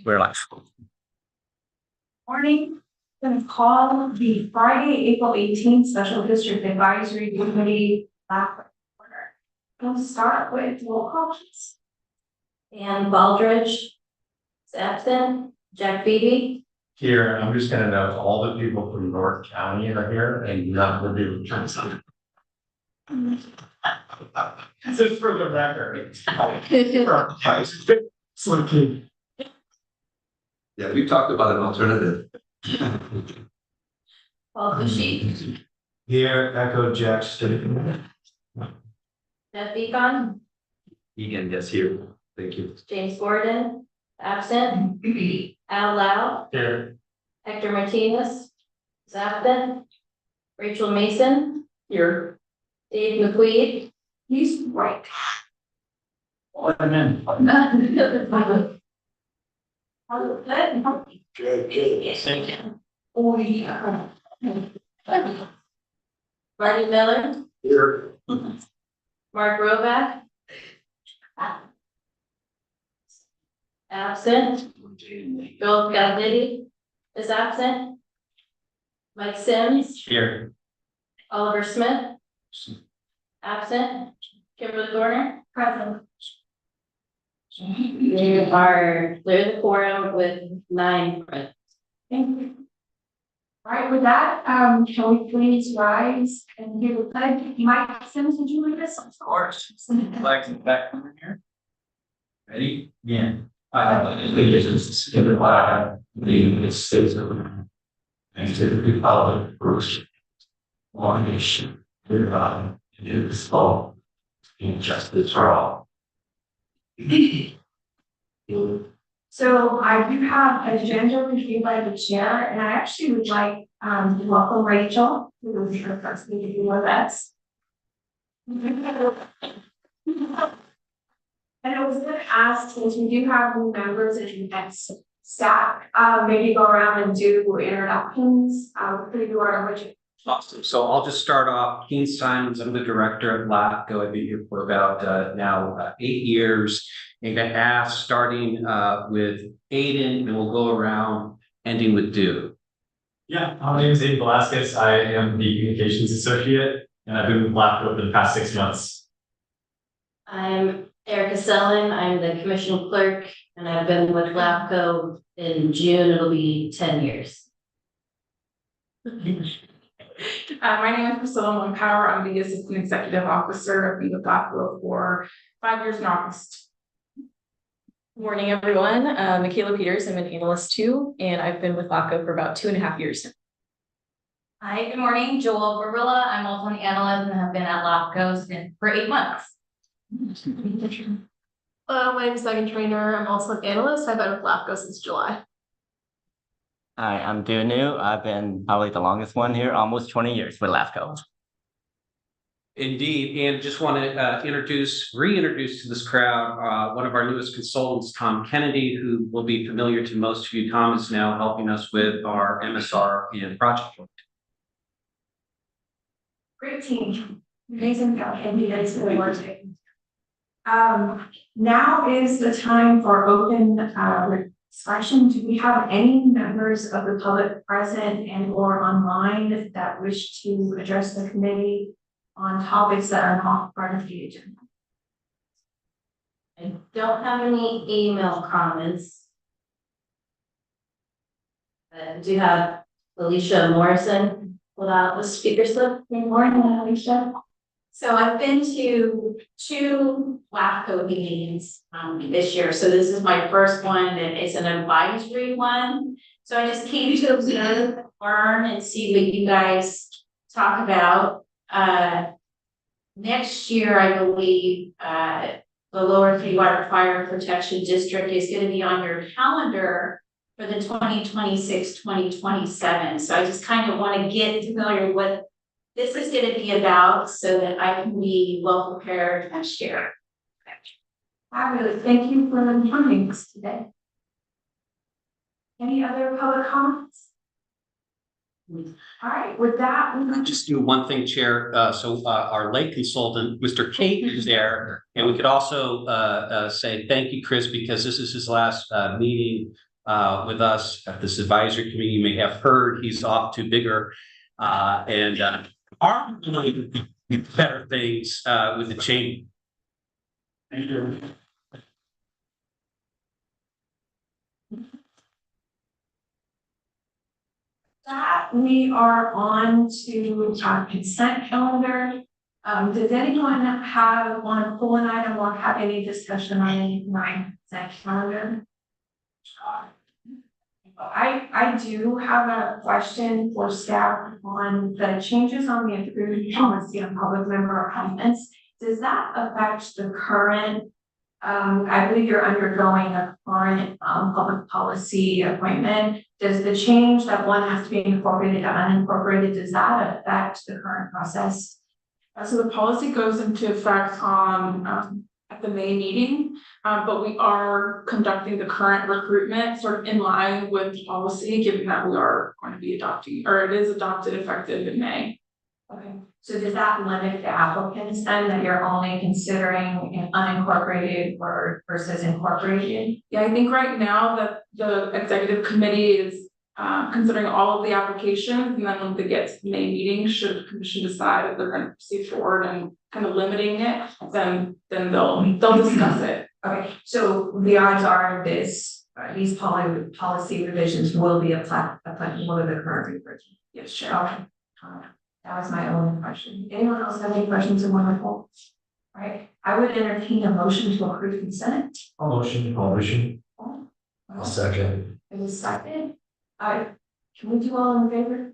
We're live. Morning. I'm going to call the Friday, April 18th Special District Advisory Committee back order. We'll start with roll call. And Baldridge is absent. Jack Beebe. Here, I'm just gonna note all the people from North County are here and none will be returning. Just for the record. Yeah, we've talked about an alternative. Paul Bushy. Here, echo Jack's statement. Jeff Beacon. Egan, yes, here. Thank you. James Gordon. Absent. Al Lau. Here. Hector Martinez is absent. Rachel Mason. Here. Dave McQueen. He's right. What I'm in. Good. Thank you. Oh, yeah. Marty Miller. Here. Mark Roback. Absent. Bill Galletti is absent. Mike Sims. Here. Oliver Smith. Absent. Kimberly Dorner. Present. We are clear the quorum with 9 present. Thank you. All right, with that, can we please rise and hear the pledge? Mike Sims, would you lead us? Of course. Flags in the back over here. Ready? Yeah. I pledge allegiance to the flag of the United States of America and to the republic for which one nation, under God, indivisible, and justice for all. So I do have an agenda reviewed by the chair, and I actually would like to welcome Rachel, who is her first meeting with us. And I was going to ask, since we do have new members in next stack, maybe go around and do introductions. We're going to do our original. Awesome. So I'll just start off. Keen Simons, I'm the director at LAFCO. I've been here for about now 8 years. And got asked starting with Aiden, and we'll go around ending with Dew. Yeah, my name is Aiden Velasquez. I am the communications associate, and I've been with LAFCO for the past 6 months. I'm Erica Sellen. I'm the commission clerk, and I've been with LAFCO in June. It'll be 10 years. My name is Priscilla Monpower. I'm the Assistant Executive Officer. I've been with LAFCO for 5 years in August. Morning, everyone. Michaela Peters, I'm an analyst too, and I've been with LAFCO for about 2.5 years now. Hi, good morning. Joel Barilla. I'm also an analyst and have been at LAFCO for 8 months. My name is Megan Trainer. I'm also an analyst. I've been with LAFCO since July. Hi, I'm New. I've been probably the longest one here, almost 20 years with LAFCO. Indeed, and just want to reintroduce to this crowd one of our newest consultants, Tom Kennedy, who will be familiar to most of you. Tom is now helping us with our MSR and project. Great team. Amazing job. And you guys really working. Now is the time for open discussion. Do we have any members of the public present and or online that wish to address the committee on topics that are not part of the agenda? I don't have any email comments. I do have Alicia Morrison without the speaker slip. Good morning, Alicia. So I've been to 2 LAFCO meetings this year. So this is my first one that is an advisory one. So I just came to observe, learn, and see what you guys talk about. Next year, I believe the Lower Clearwater Fire Protection District is going to be on your calendar for the 2026-2027. So I just kind of want to get familiar with what this is going to be about so that I can be well prepared next year. Fabulous. Thank you for joining us today. Any other public comments? All right, with that, I'll just do one thing, Chair. So our lake consultant, Mr. Kate, is there, and we could also say thank you, Chris, because this is his last meeting with us at this advisory committee. You may have heard he's off to bigger and are better things with the chamber. Thank you. That we are on to our consent calendar. Does anyone want to pull an item or have any discussion on any consent calendar? I do have a question for staff on the changes on the approved policy on public member appointments. Does that affect the current, I believe you're undergoing a current public policy appointment. Does the change that one has to be incorporated or unincorporated, does that affect the current process? So the policy goes into effect on at the May meeting, but we are conducting the current recruitment sort of in line with policy, given that we are going to be adopting, or it is adopted effective in May. Okay, so does that limit the applicants then, that you're only considering unincorporated or versus incorporated? Yeah, I think right now that the executive committee is considering all of the applications, and then when they get to the May meeting, should the commission decide that they're going to proceed forward and kind of limiting it, then they'll discuss it. Okay, so the odds are these policy revisions will be applicable to the current revision. Yes, Chair. Okay. That was my only question. Anyone else have any questions in one report? All right, I would entertain a motion to approve consent. I'll motion. I'll second. It was second. Can we do all in favor?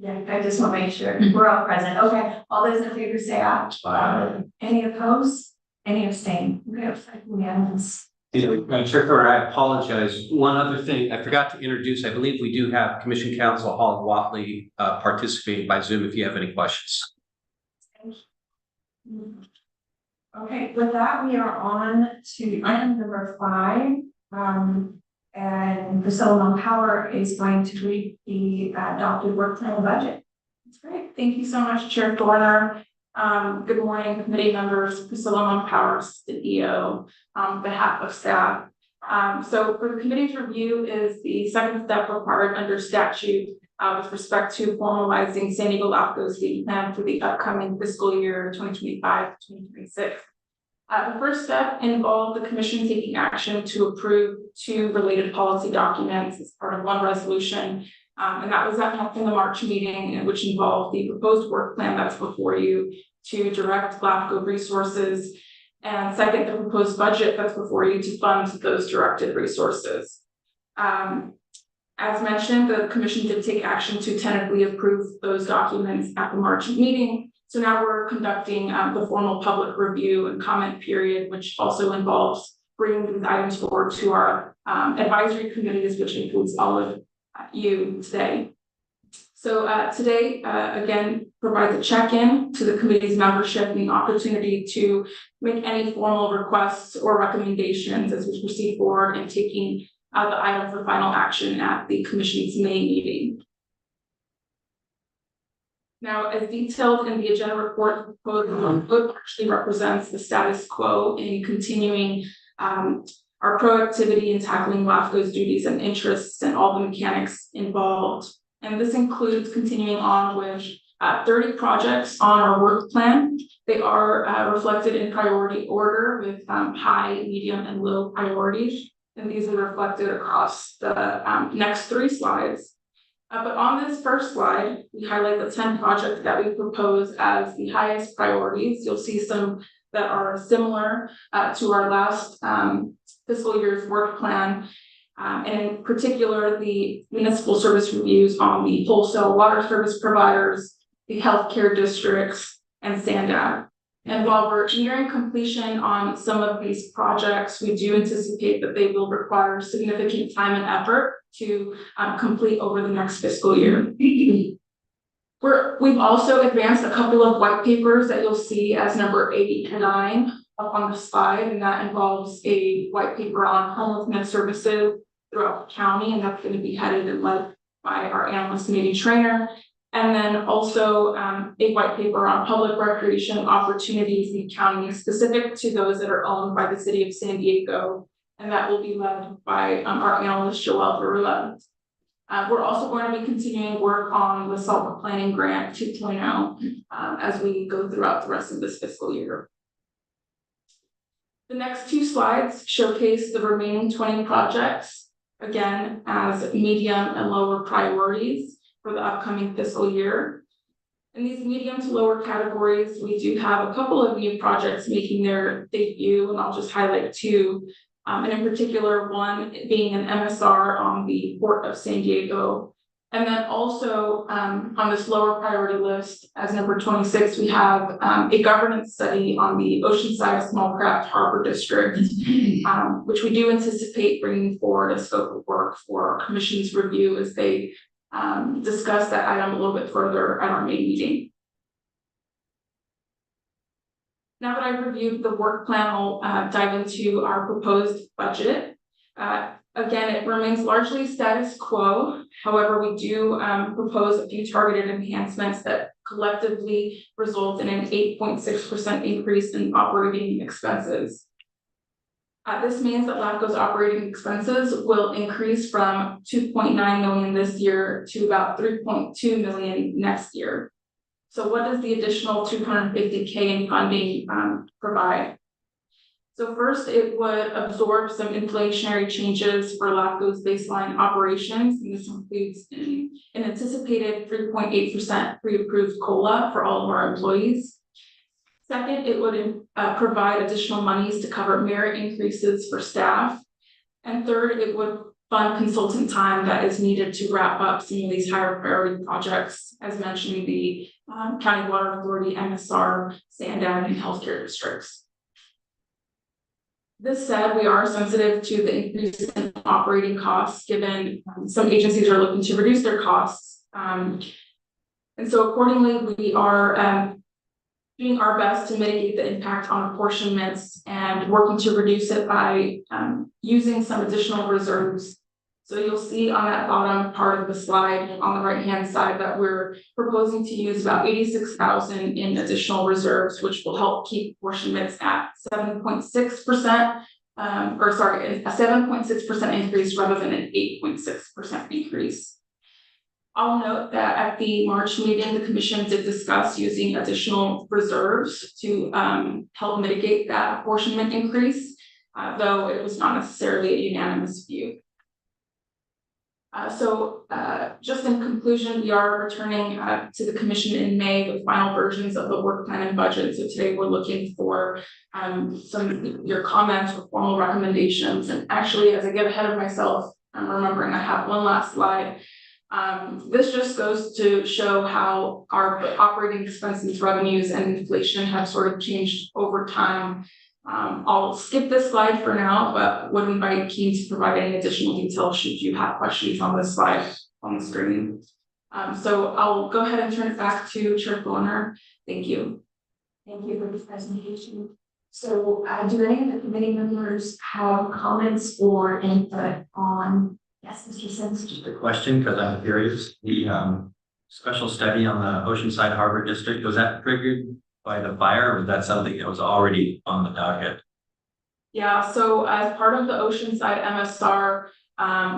Yeah, I just want to make sure we're all present. Okay, all those in favor say aye. Aye. Any opposed? Any abstain? Okay, unanimous. Chair, I apologize. One other thing I forgot to introduce. I believe we do have Commission Counsel Holly Watley participating by Zoom if you have any questions. Okay, with that, we are on to item number 5. And Priscilla Power is going to read the adopted work plan budget. That's great. Thank you so much, Chair Dorner. Good morning, committee members. Priscilla Power, CEO, on behalf of staff. So for the committee's review is the second step required under statute with respect to formalizing San Diego LAFCO's state plan for the upcoming fiscal year 2025-2026. The first step involved the commission taking action to approve 2 related policy documents as part of one resolution. And that was at the March meeting, which involved the proposed work plan that's before you to direct LAFCO resources. And second, the proposed budget that's before you to fund those directed resources. As mentioned, the commission did take action to tentatively approve those documents at the March meeting. So now we're conducting the formal public review and comment period, which also involves bringing these items forward to our advisory committees, which includes all of you today. So today, again, provides a check-in to the committee's membership and the opportunity to make any formal requests or recommendations as we proceed forward in taking the item for final action at the commission's May meeting. Now, as detailed in the agenda report, the proposed actually represents the status quo in continuing our proactivity in tackling LAFCO's duties and interests and all the mechanics involved. And this includes continuing on with 30 projects on our work plan. They are reflected in priority order with high, medium, and low priorities. And these are reflected across the next 3 slides. But on this first slide, we highlight the 10 projects that we propose as the highest priorities. You'll see some that are similar to our last fiscal year's work plan. And in particular, the municipal service reviews on the wholesale water service providers, the healthcare districts, and SDAC. And while we're nearing completion on some of these projects, we do anticipate that they will require significant time and effort to complete over the next fiscal year. We've also advanced a couple of white papers that you'll see as number 8 and 9 up on the slide, and that involves a white paper on homelessness services throughout the county, and that's going to be headed and led by our analyst Navy trainer. And then also a white paper on public recreation opportunities in the county, specific to those that are owned by the city of San Diego and that will be led by our analyst Joelle Verula. We're also going to be continuing work on the SALT Planning Grant 2.0 as we go throughout the rest of this fiscal year. The next two slides showcase the remaining 20 projects, again, as medium and lower priorities for the upcoming fiscal year. In these medium to lower categories, we do have a couple of new projects making their debut, and I'll just highlight two. And in particular, one being an MSR on the Port of San Diego. And then also on this lower priority list, as number 26, we have a governance study on the Oceanside Small Craft Harbor District, which we do anticipate bringing forward a scope of work for our commission's review as they discuss that item a little bit further at our May meeting. Now that I've reviewed the work plan, I'll dive into our proposed budget. Again, it remains largely status quo. However, we do propose a few targeted enhancements that collectively result in an 8.6% increase in operating expenses. This means that LAFCO's operating expenses will increase from 2.9 million this year to about 3.2 million next year. So what does the additional 250K in funding provide? So first, it would absorb some inflationary changes for LAFCO's baseline operations, and this includes an anticipated 3.8% pre-approved COLA for all of our employees. Second, it would provide additional monies to cover merit increases for staff. And third, it would fund consultant time that is needed to wrap up some of these higher priority projects, as mentioned, the County Water Authority, MSR, Sandan, and healthcare districts. This said, we are sensitive to the increase in operating costs, given some agencies are looking to reduce their costs. And so accordingly, we are doing our best to mitigate the impact on apportionments and working to reduce it by using some additional reserves. So you'll see on that bottom part of the slide on the right-hand side that we're proposing to use about 86,000 in additional reserves, which will help keep apportionments at 7.6%, or sorry, a 7.6% increase rather than an 8.6% increase. I'll note that at the March meeting, the commission did discuss using additional reserves to help mitigate that apportionment increase, though it was not necessarily a unanimous view. Just in conclusion, we are returning to the commission in May with final versions of the work plan and budget. So today we're looking for some of your comments or formal recommendations. And actually, as I get ahead of myself, I'm remembering I have one last slide. This just goes to show how our operating expenses, revenues, and inflation have sort of changed over time. I'll skip this slide for now, but would invite Keen to provide any additional details should you have questions on this slide on the screen. So I'll go ahead and turn it back to Chair Florner. Thank you. Thank you for this presentation. So do any of the committee members have comments or input on? Yes, Mr. Sims. Just a question, because I'm curious, the special study on the Oceanside Harbor District, was that triggered by the fire, or was that something that was already on the docket? Yeah, so as part of the Oceanside MSR,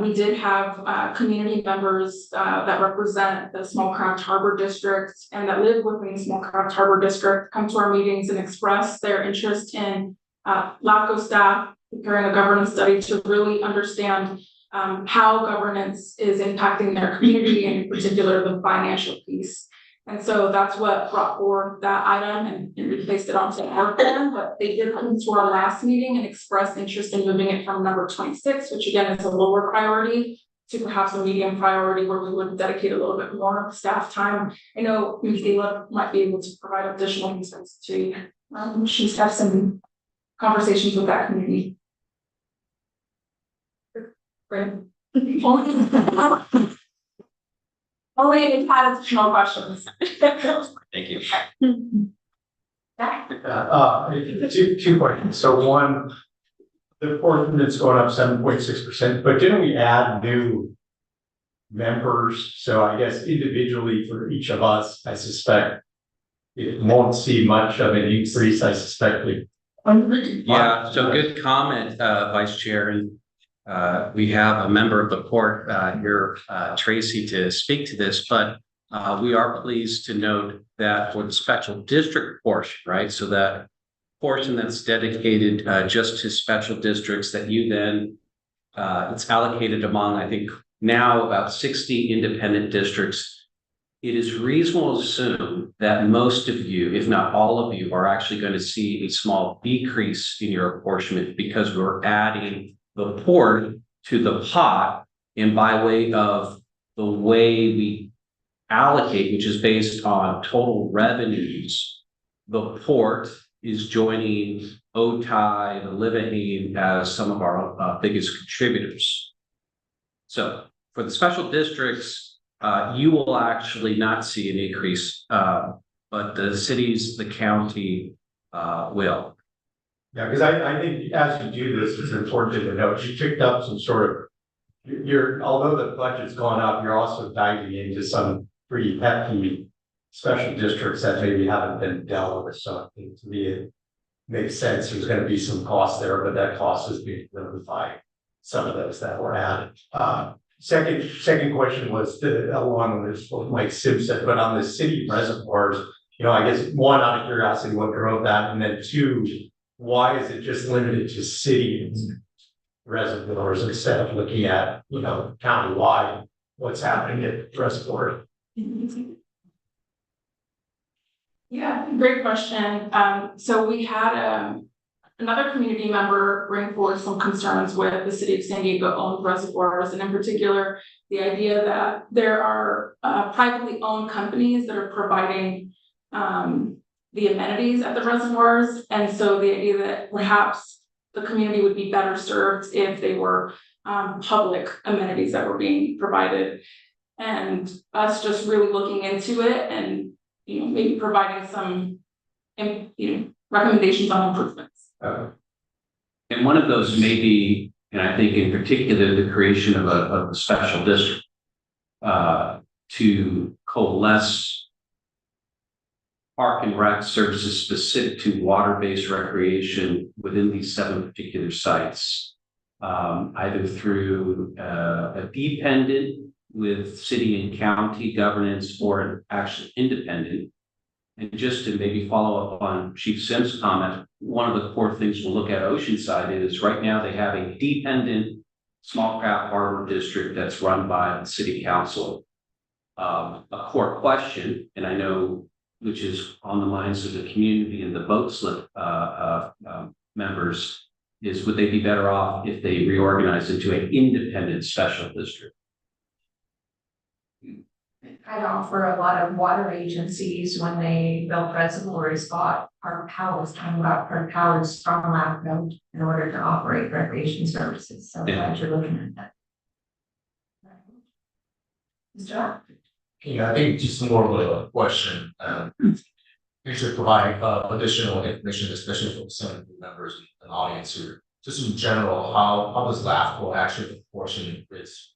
we did have community members that represent the Small Craft Harbor District and that live within the Small Craft Harbor District come to our meetings and express their interest in LAFCO staff preparing a governance study to really understand how governance is impacting their community, and in particular the financial piece. And so that's what brought forward that item and replaced it onto the work plan. But they did come to our last meeting and express interest in moving it from number 26, which again is a lower priority, to perhaps a medium priority where we would dedicate a little bit more staff time. I know Michaela might be able to provide additional insights to she's had some conversations with that community. Great. Only if you had additional questions. Thank you. Two questions. So one, the portion that's going up 7.6%, but didn't we add new members? So I guess individually for each of us, I suspect it won't see much of an increase. I suspect we Yeah, so good comment, Vice Chair, and we have a member of the court here, Tracy, to speak to this, but we are pleased to note that for the special district portion, right? So that portion that's dedicated just to special districts that you then it's allocated among, I think, now about 60 independent districts. It is reasonable to assume that most of you, if not all of you, are actually going to see a small decrease in your apportionment because we're adding the port to the pot, and by way of the way we allocate, which is based on total revenues, the port is joining OTI, the Livahain as some of our biggest contributors. So for the special districts, you will actually not see an increase, but the cities, the county will. Yeah, because I think as you do this, it's important to note, you picked up some sort of, although the budget's gone up, you're also diving into some pretty hefty special districts that maybe haven't been dealt with. So I think to me, it makes sense. There's going to be some cost there, but that cost is being delivered by some of those that were added. Second question was along with what Mike Sim said, but on the city reservoirs, I guess one, out of curiosity, what drove that, and then two, why is it just limited to city reservoirs instead of looking at countywide what's happening at reservoir? Yeah, great question. So we had another community member bring forward some concerns with the city of San Diego owned reservoirs, and in particular, the idea that there are privately owned companies that are providing the amenities at the reservoirs. And so the idea that perhaps the community would be better served if they were public amenities that were being provided, and us just really looking into it and maybe providing some recommendations on improvements. And one of those may be, and I think in particular, the creation of a special district to coalesce park and rec services specific to water-based recreation within these 7 particular sites, either through a dependent with city and county governance or actually independent. And just to maybe follow up on Chief Sim's comment, one of the core things we'll look at Oceanside is right now they have a dependent small craft harbor district that's run by the city council. A core question, and I know which is on the minds of the community and the boat slip members, is would they be better off if they reorganize into an independent special district? I'd offer a lot of water agencies when they built reservoirs bought Park Powers, talking about Park Powers from LAFCO in order to operate recreation services. So glad you're looking at that. Mr. Yeah, I think just more of a question. You should provide additional information, especially for some of the members and audience here. Just in general, how does LAFCO actually proportion its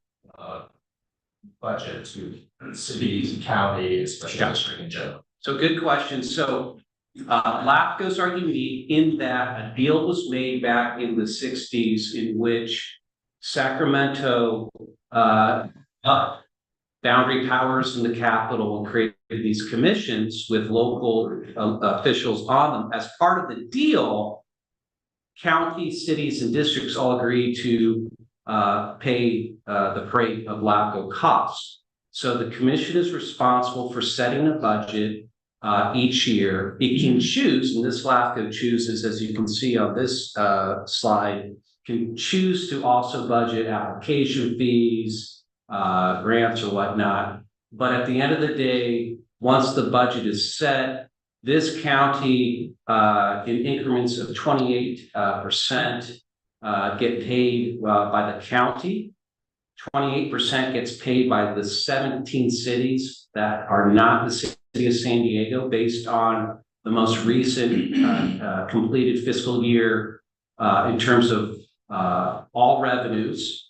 budget to cities, county, especially district in general? So good question. So LAFCOs are unique in that a deal was made back in the 60s in which Sacramento boundary powers in the capital created these commissions with local officials on them. As part of the deal, counties, cities, and districts all agreed to pay the freight of LAFCO costs. So the commission is responsible for setting a budget each year. It can choose, and this LAFCO chooses, as you can see on this slide, can choose to also budget application fees, grants or whatnot. But at the end of the day, once the budget is set, this county in increments of 28% get paid by the county. 28% gets paid by the 17 cities that are not the city of San Diego, based on the most recent completed fiscal year in terms of all revenues.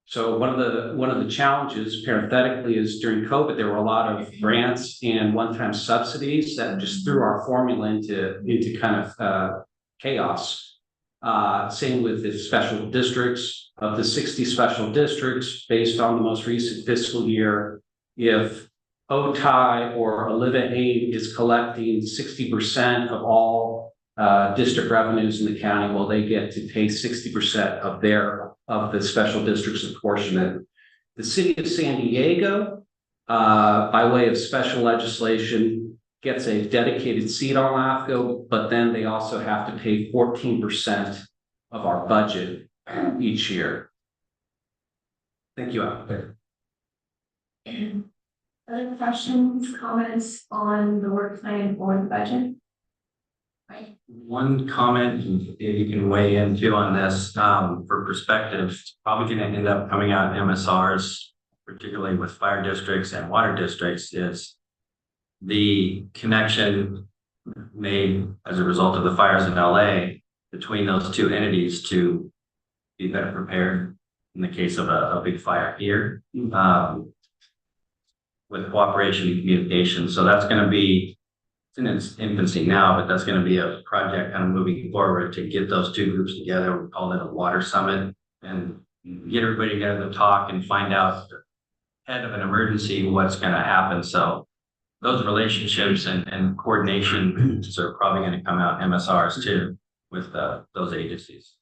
So one of the challenges, parenthetically, is during COVID there were a lot of grants and one-time subsidies that just threw our formula into kind of chaos. Same with the special districts. Of the 60 special districts, based on the most recent fiscal year, if OTI or Olivet Aid is collecting 60% of all district revenues in the county, well, they get to pay 60% of the special district's apportionment. The city of San Diego, by way of special legislation, gets a dedicated seat on LAFCO, but then they also have to pay 14% of our budget each year. Thank you out there. Other questions, comments on the work plan or the budget? Right. One comment, if you can weigh in too on this, for perspective, probably going to end up coming out MSRs, particularly with fire districts and water districts, is the connection made as a result of the fires in LA between those two entities to be better prepared in the case of a big fire here, with cooperation and communication. So that's going to be, it's in its infancy now, but that's going to be a project kind of moving forward to get those two groups together. We call it a water summit, and get everybody together to talk and find out ahead of an emergency what's going to happen. So those relationships and coordination are probably going to come out MSRs too with those agencies.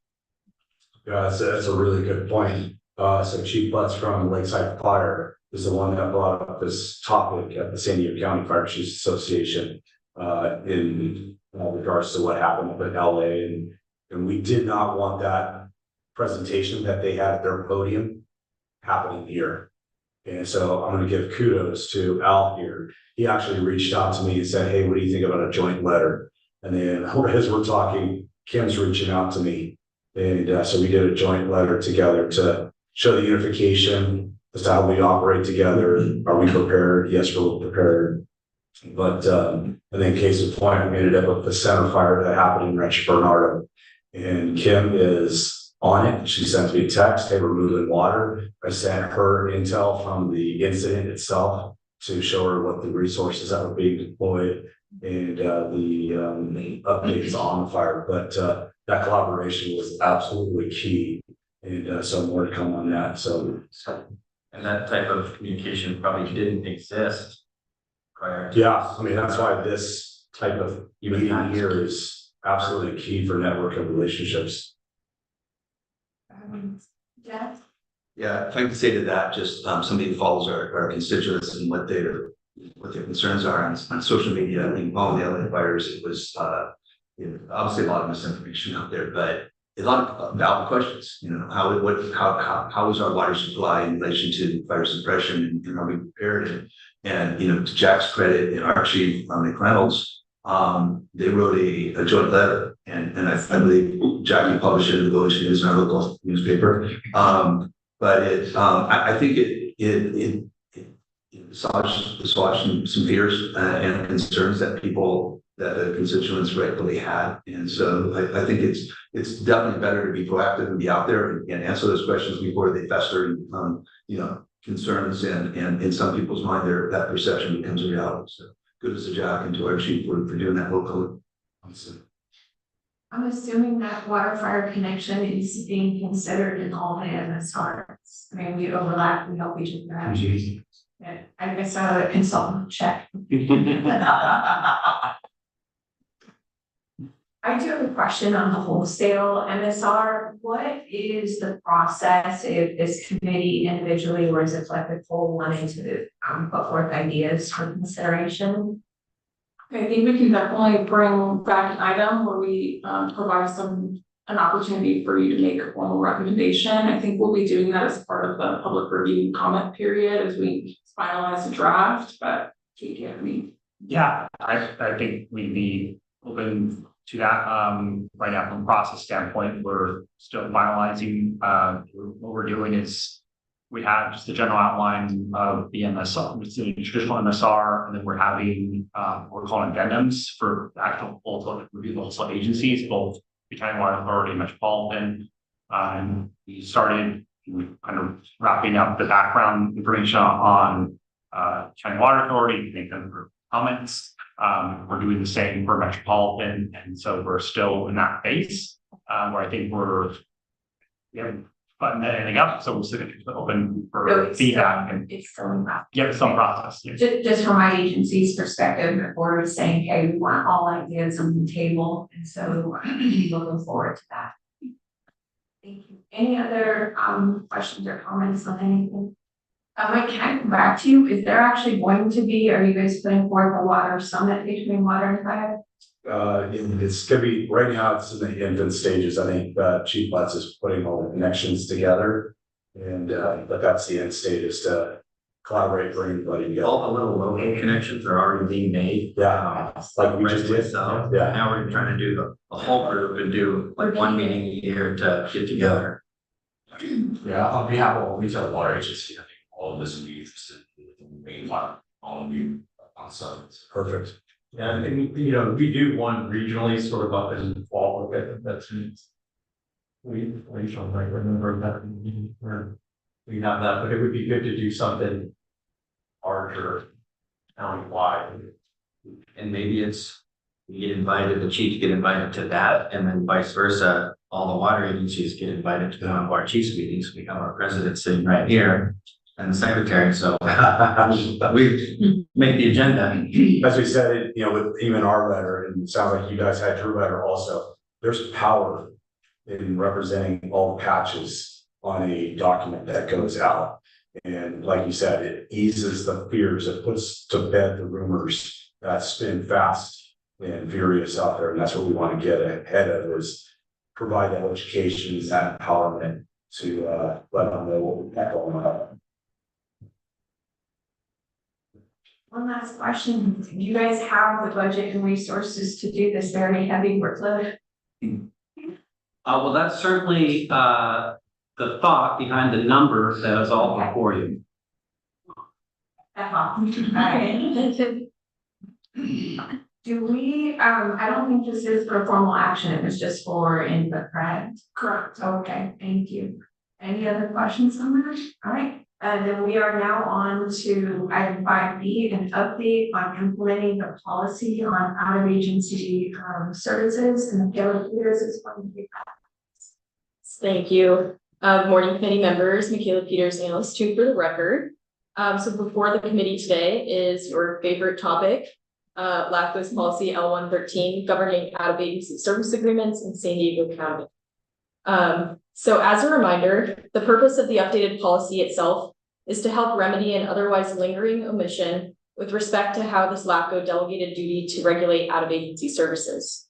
Yeah, that's a really good point. So Chief Butts from Lakeside Fire is the one that brought up this topic at the San Diego County Fire Chiefs Association in regards to what happened up in LA. And we did not want that presentation that they had at their podium happening here. And so I'm going to give kudos to Al here. He actually reached out to me and said, hey, what do you think about a joint letter? And then as we're talking, Kim's reaching out to me. And so we did a joint letter together to show the unification as to how we operate together. Are we prepared? Yes, we're prepared. But and then case in point, we ended up with the center fire that happened in Rancho Bernardo. And Kim is on it. She sent me a text, hey, we're moving water. I sent her intel from the incident itself to show her what the resources that were being deployed and the updates on the fire. But that collaboration was absolutely key. And so more to come on that. So and that type of communication probably didn't exist prior to. Yeah, I mean, that's why this type of meeting here is absolutely key for networking relationships. Jeff? Yeah, if I can say to that, just somebody who follows our constituents and what their concerns are on social media. I think all the LA fires, it was obviously a lot of misinformation out there, but a lot of valid questions. You know, how is our water supply in relation to fire suppression, and are we prepared? And you know, to Jack's credit, and our chief Nick Reynolds, they wrote a joint letter, and I believe Jackie published it in the Village News, in our local newspaper. But I think it assuaged some fears and concerns that the constituents rightfully had. And so I think it's definitely better to be proactive and be out there and answer those questions before they fester and concerns, and in some people's mind that perception becomes a reality. So kudos to Jack and to our chief for doing that locally. I'm assuming that water fire connection is being considered in all the MSRs. I mean, we overlap, we help each other out. Yeah, I guess a consultant check. I do have a question on the wholesale MSR. What is the process if this committee individually or as a collective whole wanted to put forth ideas for consideration? I think we can definitely bring back an item where we provide an opportunity for you to make a formal recommendation. I think we'll be doing that as part of the public review comment period as we finalize the draft. But Kate, do you have any? Yeah, I think we'd be open to that. Right now, from a process standpoint, we're still finalizing. What we're doing is we have just the general outline of the MSR, it's the traditional MSR, and then we're having what we're calling addendums for the actual wholesale review, the wholesale agencies, both the County Water Authority and Metropolitan. We started kind of wrapping up the background information on County Water Authority. Thank them for comments. We're doing the same for Metropolitan, and so we're still in that phase, where I think we haven't buttoned anything up, so we're still open No, for it's feedback and It's still about. yeah, some process. Yeah. Just from my agency's perspective, the board is saying, hey, we want all ideas on the table, and so looking forward to that. Thank you. Any other questions or comments on anything? Mike, can I come back to you? Is there actually going to be, are you guys putting forth a water summit between water and fire? It's gonna be, right now, it's in the infant stages. I think Chief Butts is putting all the connections together. And but that's the end state, is to collaborate, bring everybody together. All the little local connections are already being made. Yeah, like we just did. So Yeah. now we're trying to do the whole group and do like one meeting a year to get together. Yeah, on behalf of all retail water agency, I think all of this would be interested in the main part, all of you on summits. Perfect. Yeah, and you know, we do one regionally sort of up in fall, that's. We don't might remember that where we have that, but it would be good to do something larger countywide. And maybe it's, you get invited, the chiefs get invited to that, and then vice versa. All the water agencies get invited to one of our chiefs meetings. We have our president sitting right here and the secretary, so we make the agenda. As we said, you know, with even our letter, and it sounds like you guys had your letter also, there's power in representing all the patches on a document that goes out. And like you said, it eases the fears, it puts to bed the rumors that spin fast and furious out there. And that's what we want to get ahead of, is provide that education, that empowerment to let them know what we've got going on. One last question. Do you guys have the budget and resources to do this very heavy workload? Well, that's certainly the thought behind the number that is all before you. Do we, I don't think this is for formal action, it was just for input, correct? Correct. Okay, thank you. Any other questions on that? All right, then we are now on to item 5B, an update on implementing the policy on out-of-agency services, and Michaela Peters is going to be. Thank you. Good morning, committee members. Michaela Peters, analyst 2 for the record. So before the committee today is your favorite topic, LAFCO's policy L113 governing out-of-agency service agreements in San Diego County. So as a reminder, the purpose of the updated policy itself is to help remedy an otherwise lingering omission with respect to how this LAFCO delegated duty to regulate out-of-agency services.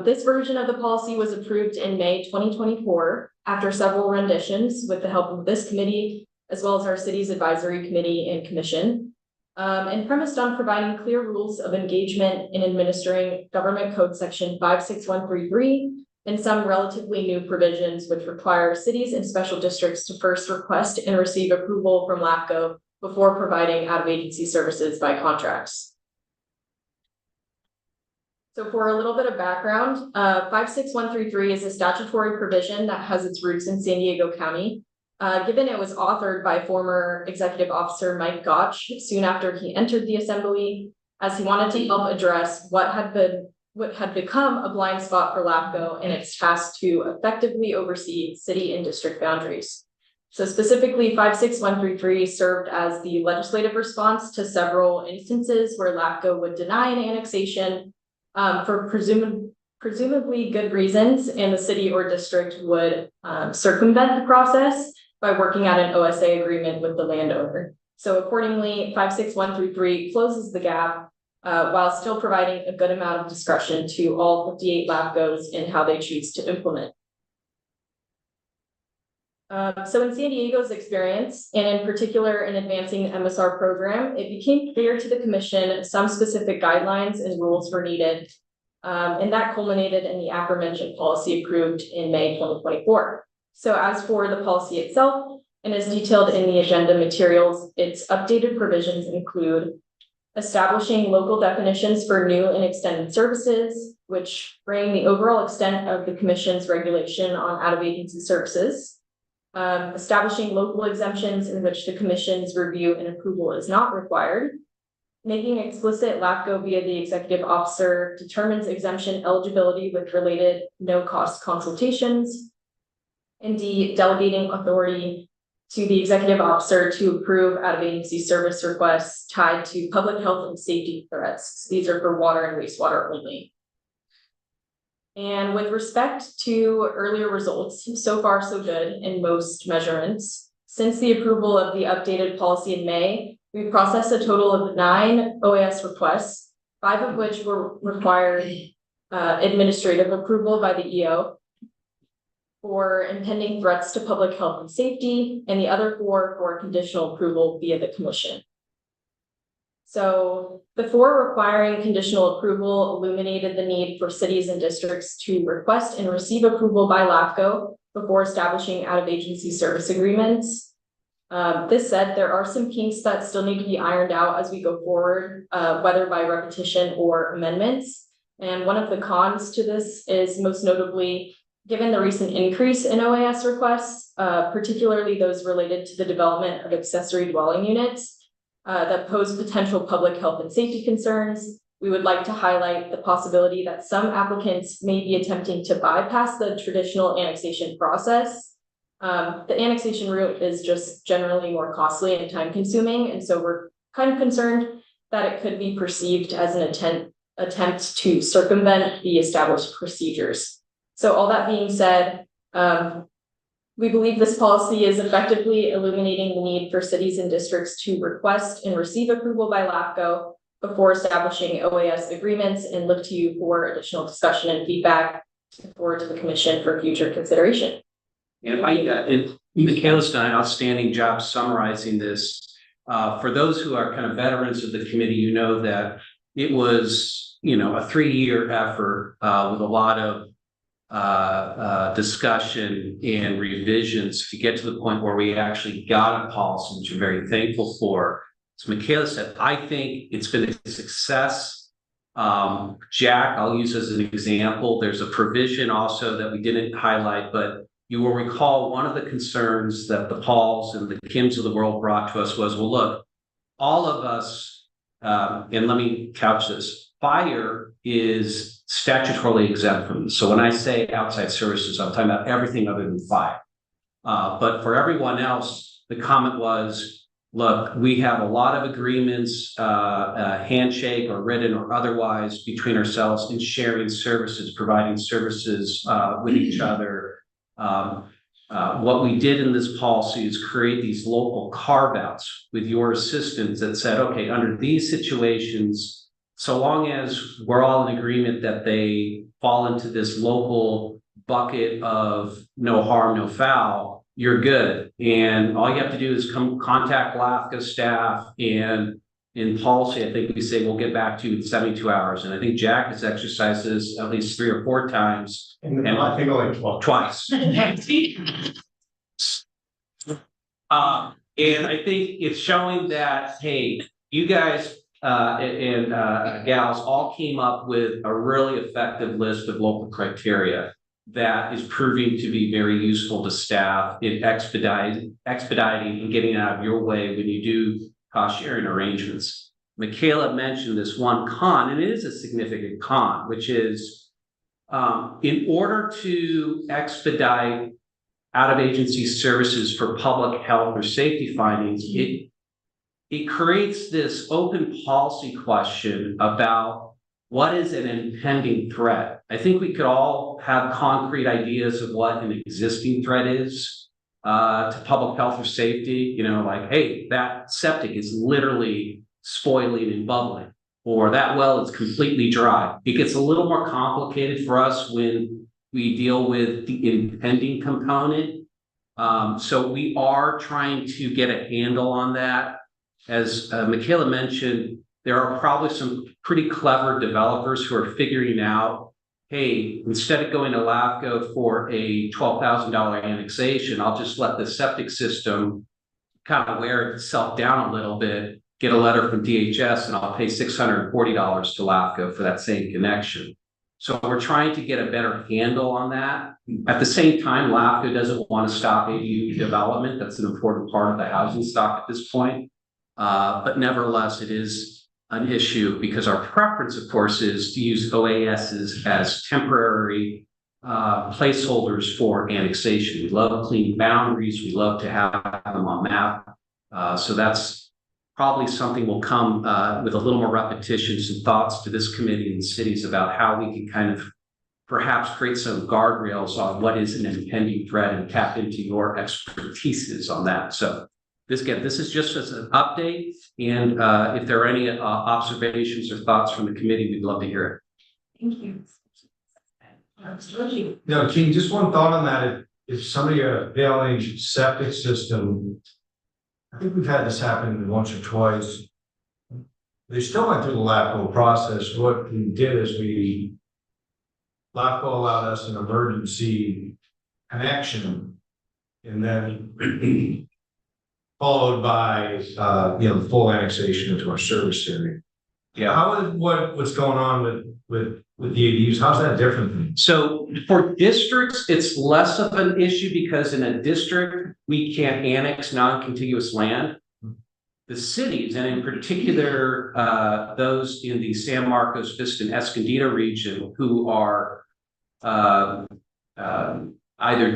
This version of the policy was approved in May 2024 after several renditions with the help of this committee, as well as our city's advisory committee and commission, and premised on providing clear rules of engagement in administering Government Code Section 56133 and some relatively new provisions which require cities and special districts to first request and receive approval from LAFCO before providing out-of-agency services by contracts. So for a little bit of background, 56133 is a statutory provision that has its roots in San Diego County. Given it was authored by former executive officer Mike Gotch soon after he entered the assembly, as he wanted to help address what had become a blind spot for LAFCO in its task to effectively oversee city and district boundaries. So specifically, 56133 served as the legislative response to several instances where LAFCO would deny an annexation for presumably good reasons, and the city or district would circumvent the process by working out an OSA agreement with the landowner. So accordingly, 56133 closes the gap while still providing a good amount of discretion to all 58 LAFCOs in how they choose to implement. So in San Diego's experience, and in particular in advancing the MSR program, it became clear to the commission some specific guidelines and rules were needed. And that culminated in the aforementioned policy approved in May 2024. So as for the policy itself, and as detailed in the agenda materials, its updated provisions include establishing local definitions for new and extended services, which bring the overall extent of the commission's regulation on out-of-agency services. Establishing local exemptions in which the commission's review and approval is not required, making explicit LAFCO via the executive officer determines exemption eligibility with related no-cost consultations. And D, delegating authority to the executive officer to approve out-of-agency service requests tied to public health and safety threats. These are for water and wastewater only. And with respect to earlier results, so far so good in most measurements. Since the approval of the updated policy in May, we processed a total of 9 OAS requests, 5 of which were required administrative approval by the EO for impending threats to public health and safety, and the other 4 for conditional approval via the commission. So the 4 requiring conditional approval illuminated the need for cities and districts to request and receive approval by LAFCO before establishing out-of-agency service agreements. This said, there are some kinks that still need to be ironed out as we go forward, whether by repetition or amendments. And one of the cons to this is most notably, given the recent increase in OAS requests, particularly those related to the development of accessory dwelling units that pose potential public health and safety concerns, we would like to highlight the possibility that some applicants may be attempting to bypass the traditional annexation process. The annexation route is just generally more costly and time consuming, and so we're kind of concerned that it could be perceived as an attempt to circumvent the established procedures. So all that being said, we believe this policy is effectively illuminating the need for cities and districts to request and receive approval by LAFCO before establishing OAS agreements, and look to you for additional discussion and feedback forward to the commission for future consideration. And Michaela's done an outstanding job summarizing this. For those who are kind of veterans of the committee, you know that it was, a 3-year effort with a lot of discussion and revisions to get to the point where we actually got a policy, which we're very thankful for. As Michaela said, I think it's been a success. Jack, I'll use as an example. There's a provision also that we didn't highlight, but you will recall one of the concerns that the Pauls and the Kims of the world brought to us was, well, look, all of us, and let me couch this, fire is statutorily exempt from this. So when I say outside services, I'm talking about everything other than fire. But for everyone else, the comment was, look, we have a lot of agreements, handshake or written or otherwise between ourselves in sharing services, providing services with each other. What we did in this policy is create these local carve-outs with your assistance that said, okay, under these situations, so long as we're all in agreement that they fall into this local bucket of no harm, no foul, you're good. And all you have to do is come contact LAFCO staff, and in policy, I think we say we'll get back to you in 72 hours. And I think Jack has exercised this at least 3 or 4 times. And I think only twice. And I think it's showing that, hey, you guys and gals all came up with a really effective list of local criteria that is proving to be very useful to staff in expediting and getting out of your way when you do cost sharing arrangements. Michaela mentioned this one con, and it is a significant con, which is in order to expedite out-of-agency services for public health or safety findings, it creates this open policy question about what is an impending threat. I think we could all have concrete ideas of what an existing threat is to public health or safety, like, hey, that septic is literally spoiling and bubbling, or that well is completely dry. It gets a little more complicated for us when we deal with the impending component. So we are trying to get a handle on that. As Michaela mentioned, there are probably some pretty clever developers who are figuring out, hey, instead of going to LAFCO for a $12,000 annexation, I'll just let the septic system kind of wear itself down a little bit, get a letter from DHS, and I'll pay $640 to LAFCO for that same connection. So we're trying to get a better handle on that. At the same time, LAFCO doesn't want to stop ADU development. That's an important part of the housing stock at this point. But nevertheless, it is an issue because our preference, of course, is to use OASs as temporary placeholders for annexation. We love clean boundaries. We love to have them on map. So that's probably something will come with a little more repetition, some thoughts to this committee and cities about how we can kind of perhaps create some guardrails on what is an impending threat and tap into your expertises on that. So this is just as an update. And if there are any observations or thoughts from the committee, we'd love to hear it. Thank you. No, Gene, just one thought on that. If somebody had a failing septic system, I think we've had this happen once or twice. They still went through the LAFCO process. What we did is LAFCO allowed us an emergency connection, and then followed by the full annexation into our service area. Yeah. How is what's going on with the ADUs? How's that different? So for districts, it's less of an issue because in a district, we can't annex non-contiguous land. The cities, and in particular, those in the San Marcos, Vista, and Escondido region who are either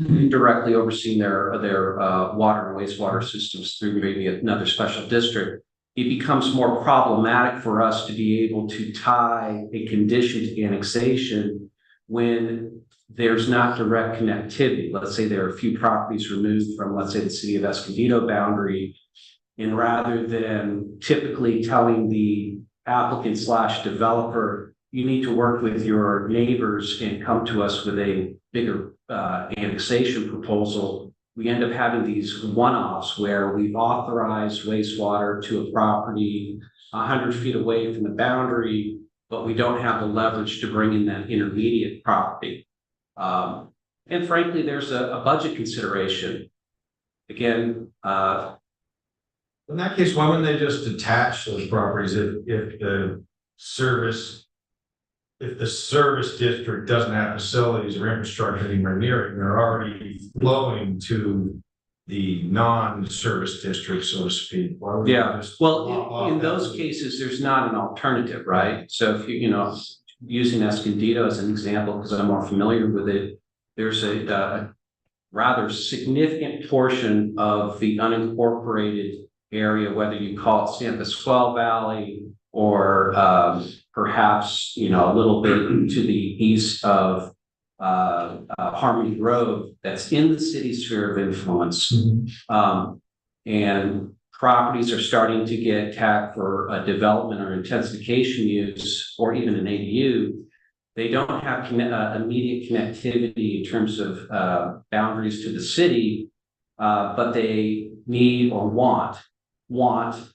indirectly overseeing their water and wastewater systems through maybe another special district, it becomes more problematic for us to be able to tie a condition to annexation when there's not direct connectivity. Let's say there are a few properties removed from, let's say, the city of Escondido boundary, and rather than typically telling the applicant / developer, you need to work with your neighbors and come to us with a bigger annexation proposal, we end up having these one-offs where we've authorized wastewater to a property 100 feet away from the boundary, but we don't have the leverage to bring in that intermediate property. And frankly, there's a budget consideration. Again, in that case, why wouldn't they just detach those properties if the service district doesn't have facilities or infrastructure anywhere near it, and they're already flowing to the non-service district, so to speak? Why would in those cases, there's not an alternative, right? So if using Escondido as an example, because I'm more familiar with it, there's a rather significant portion of the unincorporated area, whether you call it San Pasqual Valley or perhaps a little bit to the east of Harmony Grove, that's in the city's sphere of influence. And properties are starting to get tagged for a development or intensification use, or even an ADU. They don't have immediate connectivity in terms of boundaries to the city, but they need or want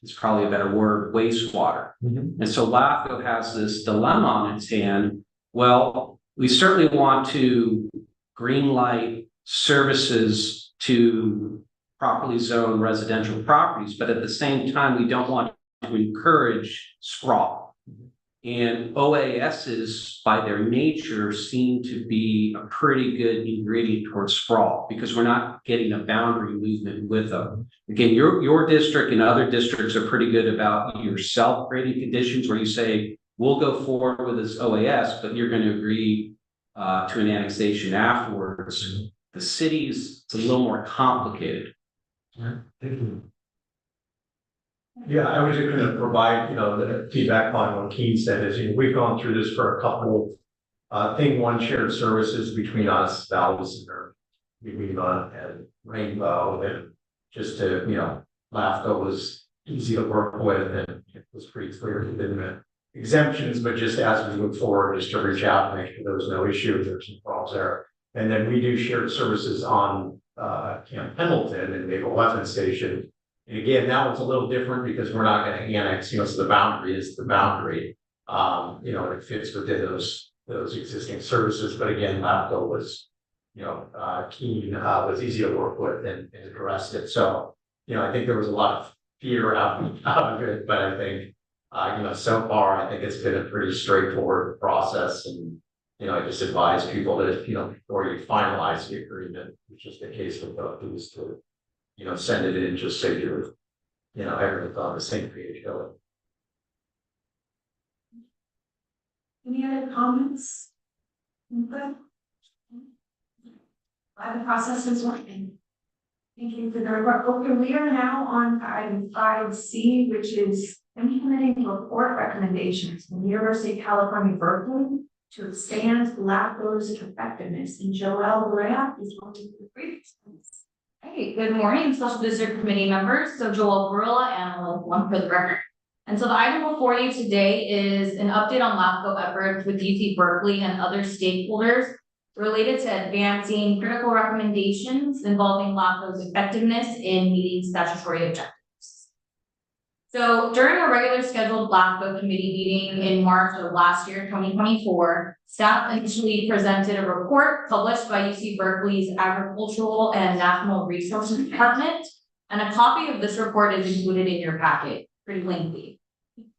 is probably a better word, wastewater. And so LAFCO has this dilemma on its hand. Well, we certainly want to greenlight services to properly zoned residential properties, but at the same time, we don't want to encourage sprawl. And OASs, by their nature, seem to be a pretty good ingredient towards sprawl because we're not getting a boundary movement with them. Again, your district and other districts are pretty good about your self-grading conditions where you say, we'll go forward with this OAS, but you're going to agree to an annexation afterwards. The cities, it's a little more complicated. Thank you. Yeah, I was going to provide, the feedback on what Keene said is, we've gone through this for a couple, thing one shared services between us, Valves and Rainbow, and just to, LAFCO was easy to work with, and it was pretty clear to the exemptions, but just as we move forward, just to reach out and make sure there was no issue, there's some problems there. And then we do shared services on Camp Pendleton and Naval Weapons Station. And again, that one's a little different because we're not going to annex, so the boundary is the boundary. And it fits within those existing services. But again, LAFCO was, keen, was easy to work with and addressed it. So, I think there was a lot of fear out of it, but I think, so far, I think it's been a pretty straightforward process. And, I just advise people that, before you finalize the agreement, it's just a case of these to, send it in just so you're, everyone's on the same page. Any other comments? Input? Why the process is working. Thank you for the report. Okay, we are now on item 5C, which is implementing report recommendations from the University of California, Berkeley to expand LAFCO's effectiveness. And Joelle Brea is one of the briefs. Hey, good morning, Special District Committee members. So Joel Barilla, Analyst 1 for the record. And so the item before you today is an update on LAFCO efforts with UC Berkeley and other stakeholders related to advancing critical recommendations involving LAFCO's effectiveness in meeting statutory objectives. So during a regular scheduled LAFCO committee meeting in March of last year, 2024, staff initially presented a report published by UC Berkeley's Agricultural and National Resources Department, and a copy of this report is included in your packet, pretty lengthy.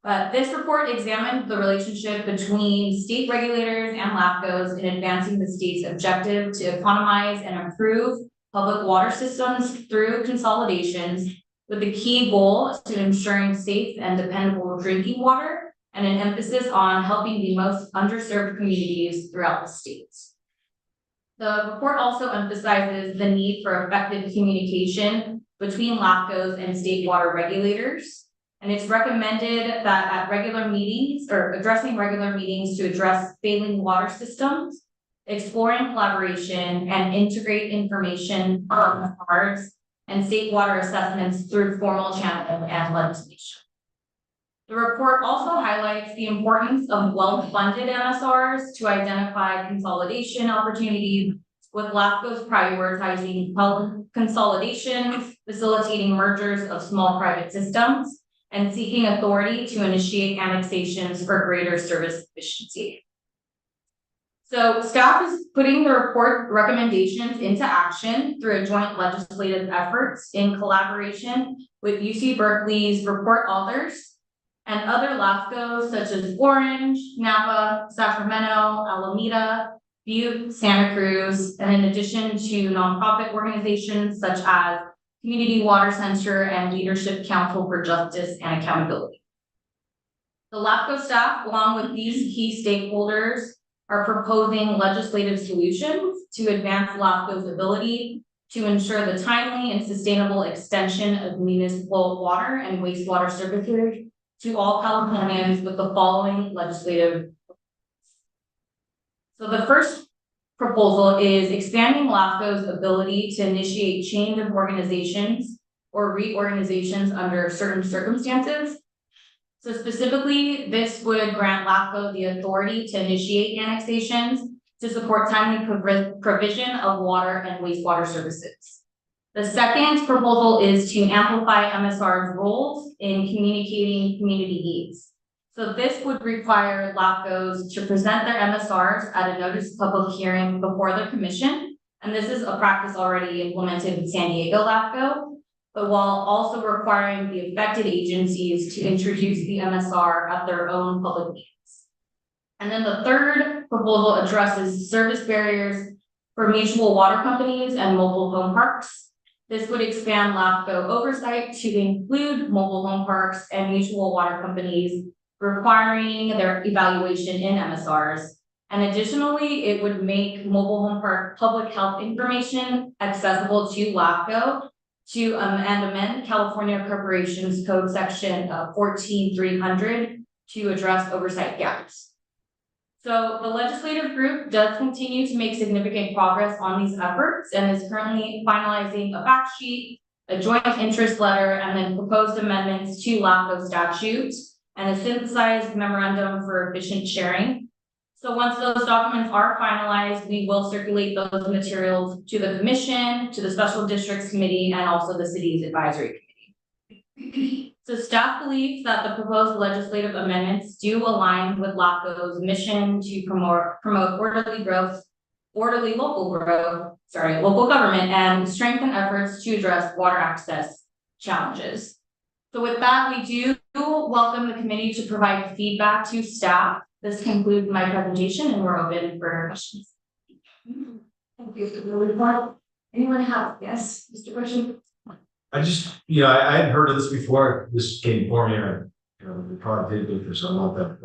But this report examined the relationship between state regulators and LAFCOs in advancing the state's objective to economize and improve public water systems through consolidations, with the key goal to ensuring safe and dependable drinking water and an emphasis on helping the most underserved communities throughout the state. The report also emphasizes the need for effective communication between LAFCOs and state water regulators. And it's recommended that at regular meetings or addressing regular meetings to address failing water systems, exploring collaboration and integrate information on cards and state water assessments through formal channels and legislation. The report also highlights the importance of well-funded MSRs to identify consolidation opportunities, with LAFCOs prioritizing consolidations, facilitating mergers of small private systems, and seeking authority to initiate annexations for greater service efficiency. So staff is putting the report recommendations into action through a joint legislative efforts in collaboration with UC Berkeley's report authors and other LAFCOs such as Orange, Napa, Sacramento, Alameda, Butte, Santa Cruz, and in addition to nonprofit organizations such as Community Water Center and Leadership Council for Justice and Accountability. The LAFCO staff, along with these key stakeholders, are proposing legislative solutions to advance LAFCO's ability to ensure the timely and sustainable extension of municipal water and wastewater services to all Californians with the following legislative. So the first proposal is expanding LAFCO's ability to initiate change of organizations or reorganizations under certain circumstances. So specifically, this would grant LAFCO the authority to initiate annexations to support timely provision of water and wastewater services. The second proposal is to amplify MSR's roles in communicating community needs. So this would require LAFCOs to present their MSRs at a notice of public hearing before the commission. And this is a practice already implemented in San Diego LAFCO, but while also requiring the affected agencies to introduce the MSR at their own public meetings. And then the third proposal addresses service barriers for mutual water companies and mobile home parks. This would expand LAFCO oversight to include mobile home parks and mutual water companies, requiring their evaluation in MSRs. And additionally, it would make mobile home park public health information accessible to LAFCO to amend California Corporations Code section 14300 to address oversight gaps. So the legislative group does continue to make significant progress on these efforts and is currently finalizing a fact sheet, a joint interest letter, and then proposed amendments to LAFCO statutes and a synthesized memorandum for efficient sharing. So once those documents are finalized, we will circulate those materials to the commission, to the special districts committee, and also the city's advisory committee. So staff believes that the proposed legislative amendments do align with LAFCO's mission to promote orderly local government, and strengthen efforts to address water access challenges. So with that, we do welcome the committee to provide feedback to staff. This concludes my presentation and we're open for questions. Thank you for the report. Anyone have, yes, Mr. Bushy? I just, I hadn't heard of this before. This came for me, and we probably did it for some month that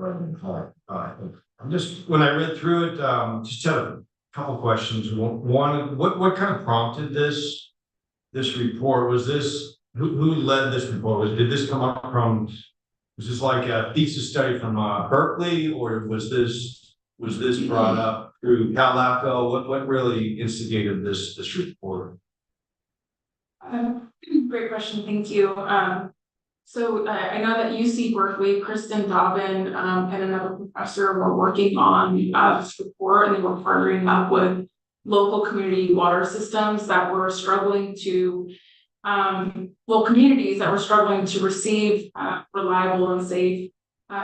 I'm Just when I read through it, just had a couple questions. One, what kind of prompted this report? Was this, who led this report? Did this come up from, was this like a thesis study from Berkeley, or was this brought up through Cal LAFCO? What really instigated this report? Great question, thank you. So I know that UC Berkeley, Kristen Dobbin, and another professor were working on this report, and they were partnering up with local community water systems that were struggling to, communities that were struggling to receive reliable and safe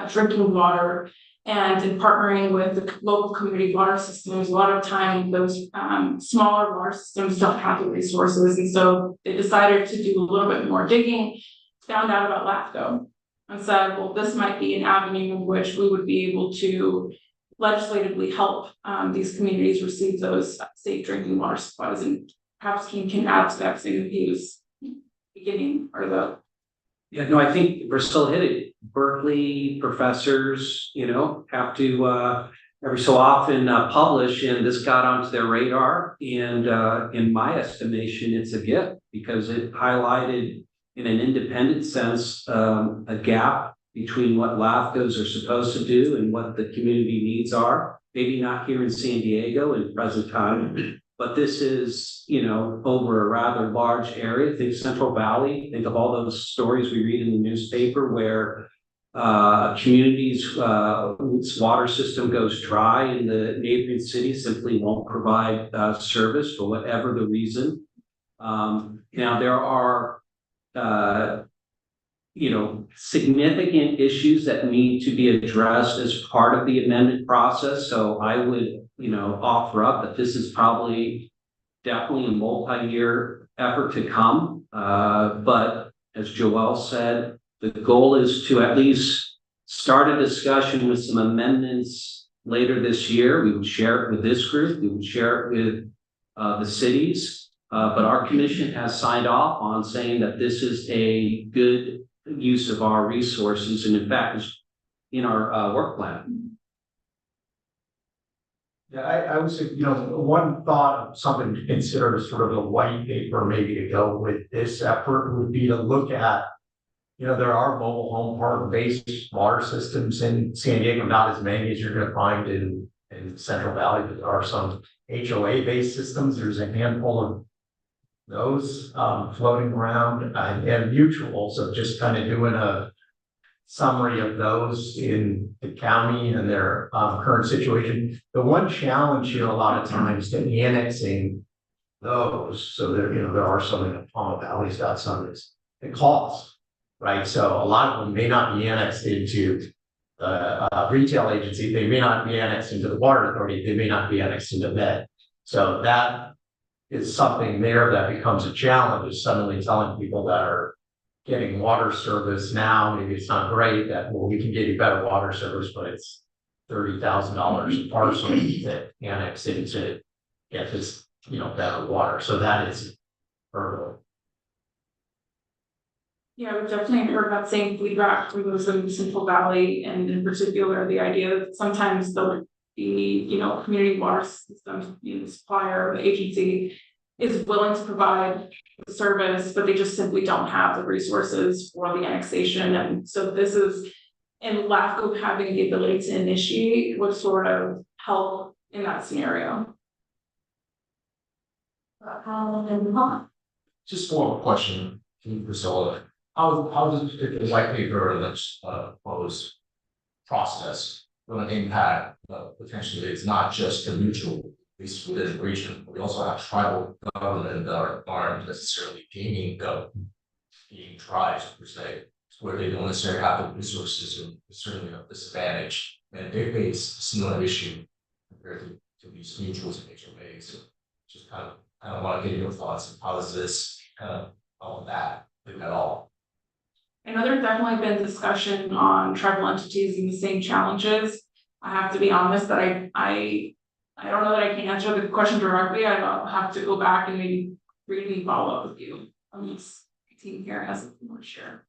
drinking water. And in partnering with the local community water systems, a lot of time those smaller water systems don't have the resources, and so they decided to do a little bit more digging. Found out about LAFCO and said, well, this might be an avenue in which we would be able to legislatively help these communities receive those safe drinking water supplies. And perhaps Keane can add to that, saying that he was beginning or the. Yeah, no, I think Bristol hit it. Berkeley professors, have to every so often publish, and this got onto their radar. And in my estimation, it's a gift because it highlighted, in an independent sense, a gap between what LAFCOs are supposed to do and what the community needs are. Maybe not here in San Diego in present time, but this is, over a rather large area. Think Central Valley. Think of all those stories we read in the newspaper where communities whose water system goes dry and the neighboring city simply won't provide service for whatever the reason. Now there are significant issues that need to be addressed as part of the amendment process. So I would, offer up that this is probably definitely a multi-year effort to come. But as Joelle said, the goal is to at least start a discussion with some amendments later this year. We would share it with this group. We would share it with the cities. But our commission has signed off on saying that this is a good use of our resources, and in fact, is in our work plan. Yeah, I would say, one thought of something to consider as sort of a white paper maybe to go with this effort would be to look at, there are mobile home park based water systems in San Diego, not as many as you're going to find in Central Valley, but there are some HOA based systems. There's a handful of those floating around and mutuals of just kind of doing a summary of those in the county and their current situation. The one challenge here a lot of times to annexing those, so there are some in the Palm Valley's got some, is the cost, right? So a lot of them may not be annexed into the retail agency, they may not be annexed into the water authority, they may not be annexed into Med. So that is something there that becomes a challenge, is suddenly telling people that are getting water service now, maybe it's not great, that, well, we can get you better water service, but it's $30,000 a parcel that annex in to get this, better water. So that is a hurdle. Yeah, we've definitely heard that same feedback from those in Central Valley, and in particular, the idea that sometimes the community water systems, the supplier, the agency is willing to provide the service, but they just simply don't have the resources for the annexation. And so this is, and LAFCO having the ability to initiate would sort of help in that scenario. Just one question, Priscilla. How does the white paper that's proposed process going to impact potentially? It's not just the mutual, at least within the region. We also have tribal government that aren't necessarily being tribes per se, where they don't necessarily have the resources, and certainly a disadvantage. And they face a similar issue compared to these mutuals and HOAs. So just kind of want to get your thoughts on how does this all of that look at all. I know there's definitely been discussion on tribal entities and the same challenges. I have to be honest that I don't know that I can answer the question directly. I'll have to go back and maybe really follow up with you. Unless the team here has more to share.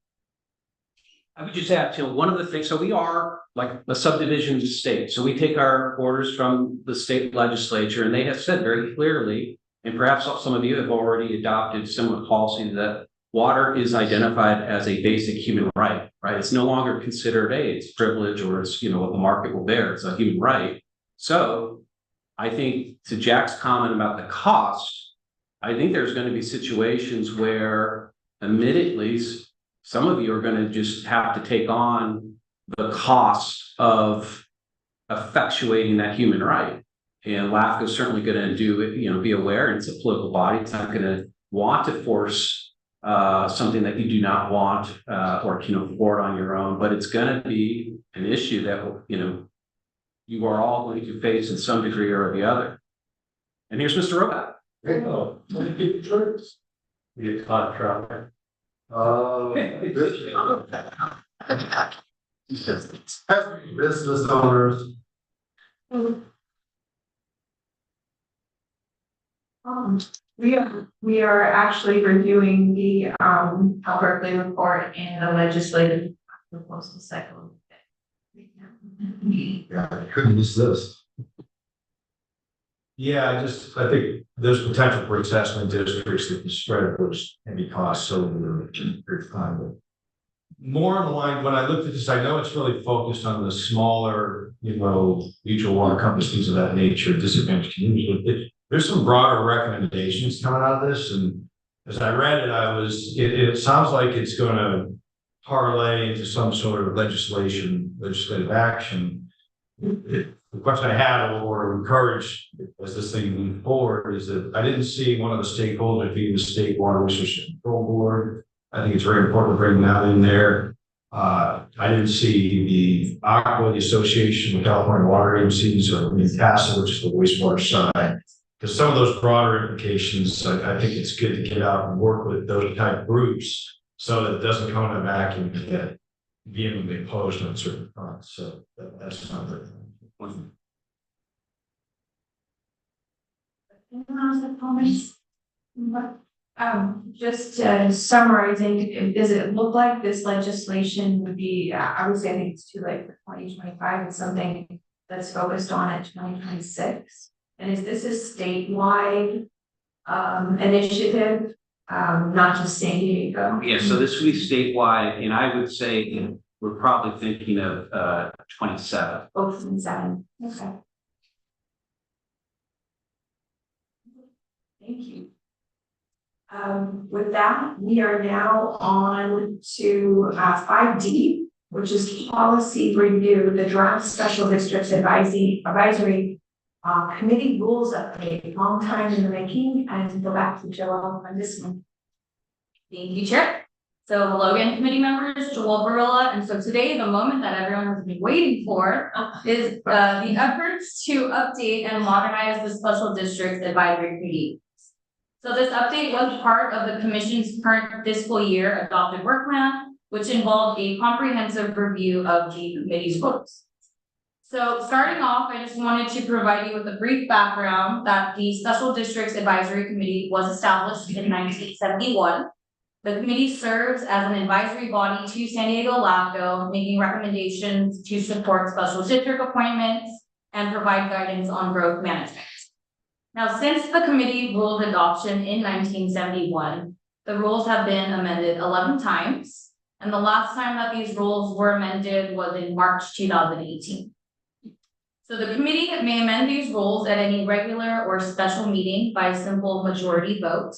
I would just add to one of the things, so we are like a subdivision state, so we take our orders from the state legislature, and they have said very clearly, and perhaps some of you have already adopted similar policies, that water is identified as a basic human right, right? It's no longer considered it's privilege or it's, what the market will bear, it's a human right. So I think to Jack's comment about the cost, I think there's going to be situations where admittedly, some of you are going to just have to take on the cost of effectuating that human right. And LAFCO is certainly going to do it, be aware, and it's a political body. It's not going to want to force something that you do not want or can afford on your own, but it's going to be an issue that, you are all going to face in some degree or the other. And here's Mr. Robot. Be a contractor. Business owners. We are actually reviewing the Berkeley report and the legislative proposal cycle. Yeah, I couldn't miss this. Yeah, I think there's potential for assessment districts that can spread those heavy costs over a period of time. But more on the line, when I looked at this, I know it's really focused on the smaller, mutual water companies, things of that nature, disadvantaged communities. There's some broader recommendations coming out of this, and as I read it, it sounds like it's going to parlay into some sort of legislative action. The question I had, or encourage as this thing moves forward, is that I didn't see one of the stakeholders being the State Water Resources Control Board. I think it's very important to bring that in there. I didn't see the ACWA, the Association of California Water Agencies, or CASA, which is the wastewater side. Because some of those broader implications, I think it's good to get out and work with those type of groups so that it doesn't come in a vacuum and get vehemently opposed on certain fronts. So that's another thing. Just summarizing, does it look like this legislation would be, I would say, I think it's too late for 2025, it's something that's focused on at 2026? And is this a statewide initiative, not just San Diego? Yeah, so this will be statewide, and I would say we're probably thinking of 27. Oh, 27, okay. Thank you. With that, we are now on to 5D, which is policy review, the draft special districts advisory committee rules update, long time in the making, and go back to Joel on this one. Thank you, Chair. So hello again, committee members, Joel Barilla. And so today, the moment that everyone has been waiting for is the efforts to update and modernize the special districts advisory committee. So this update was part of the commission's current fiscal year adopted work plan, which involved a comprehensive review of the committee's goals. So starting off, I just wanted to provide you with a brief background that the Special Districts Advisory Committee was established in 1971. The committee serves as an advisory body to San Diego LAFCO, making recommendations to support special district appointments and provide guidance on growth management. Now, since the committee rules adoption in 1971, the rules have been amended 11 times, and the last time that these rules were amended was in March 2018. So the committee may amend these rules at any regular or special meeting by simple majority vote.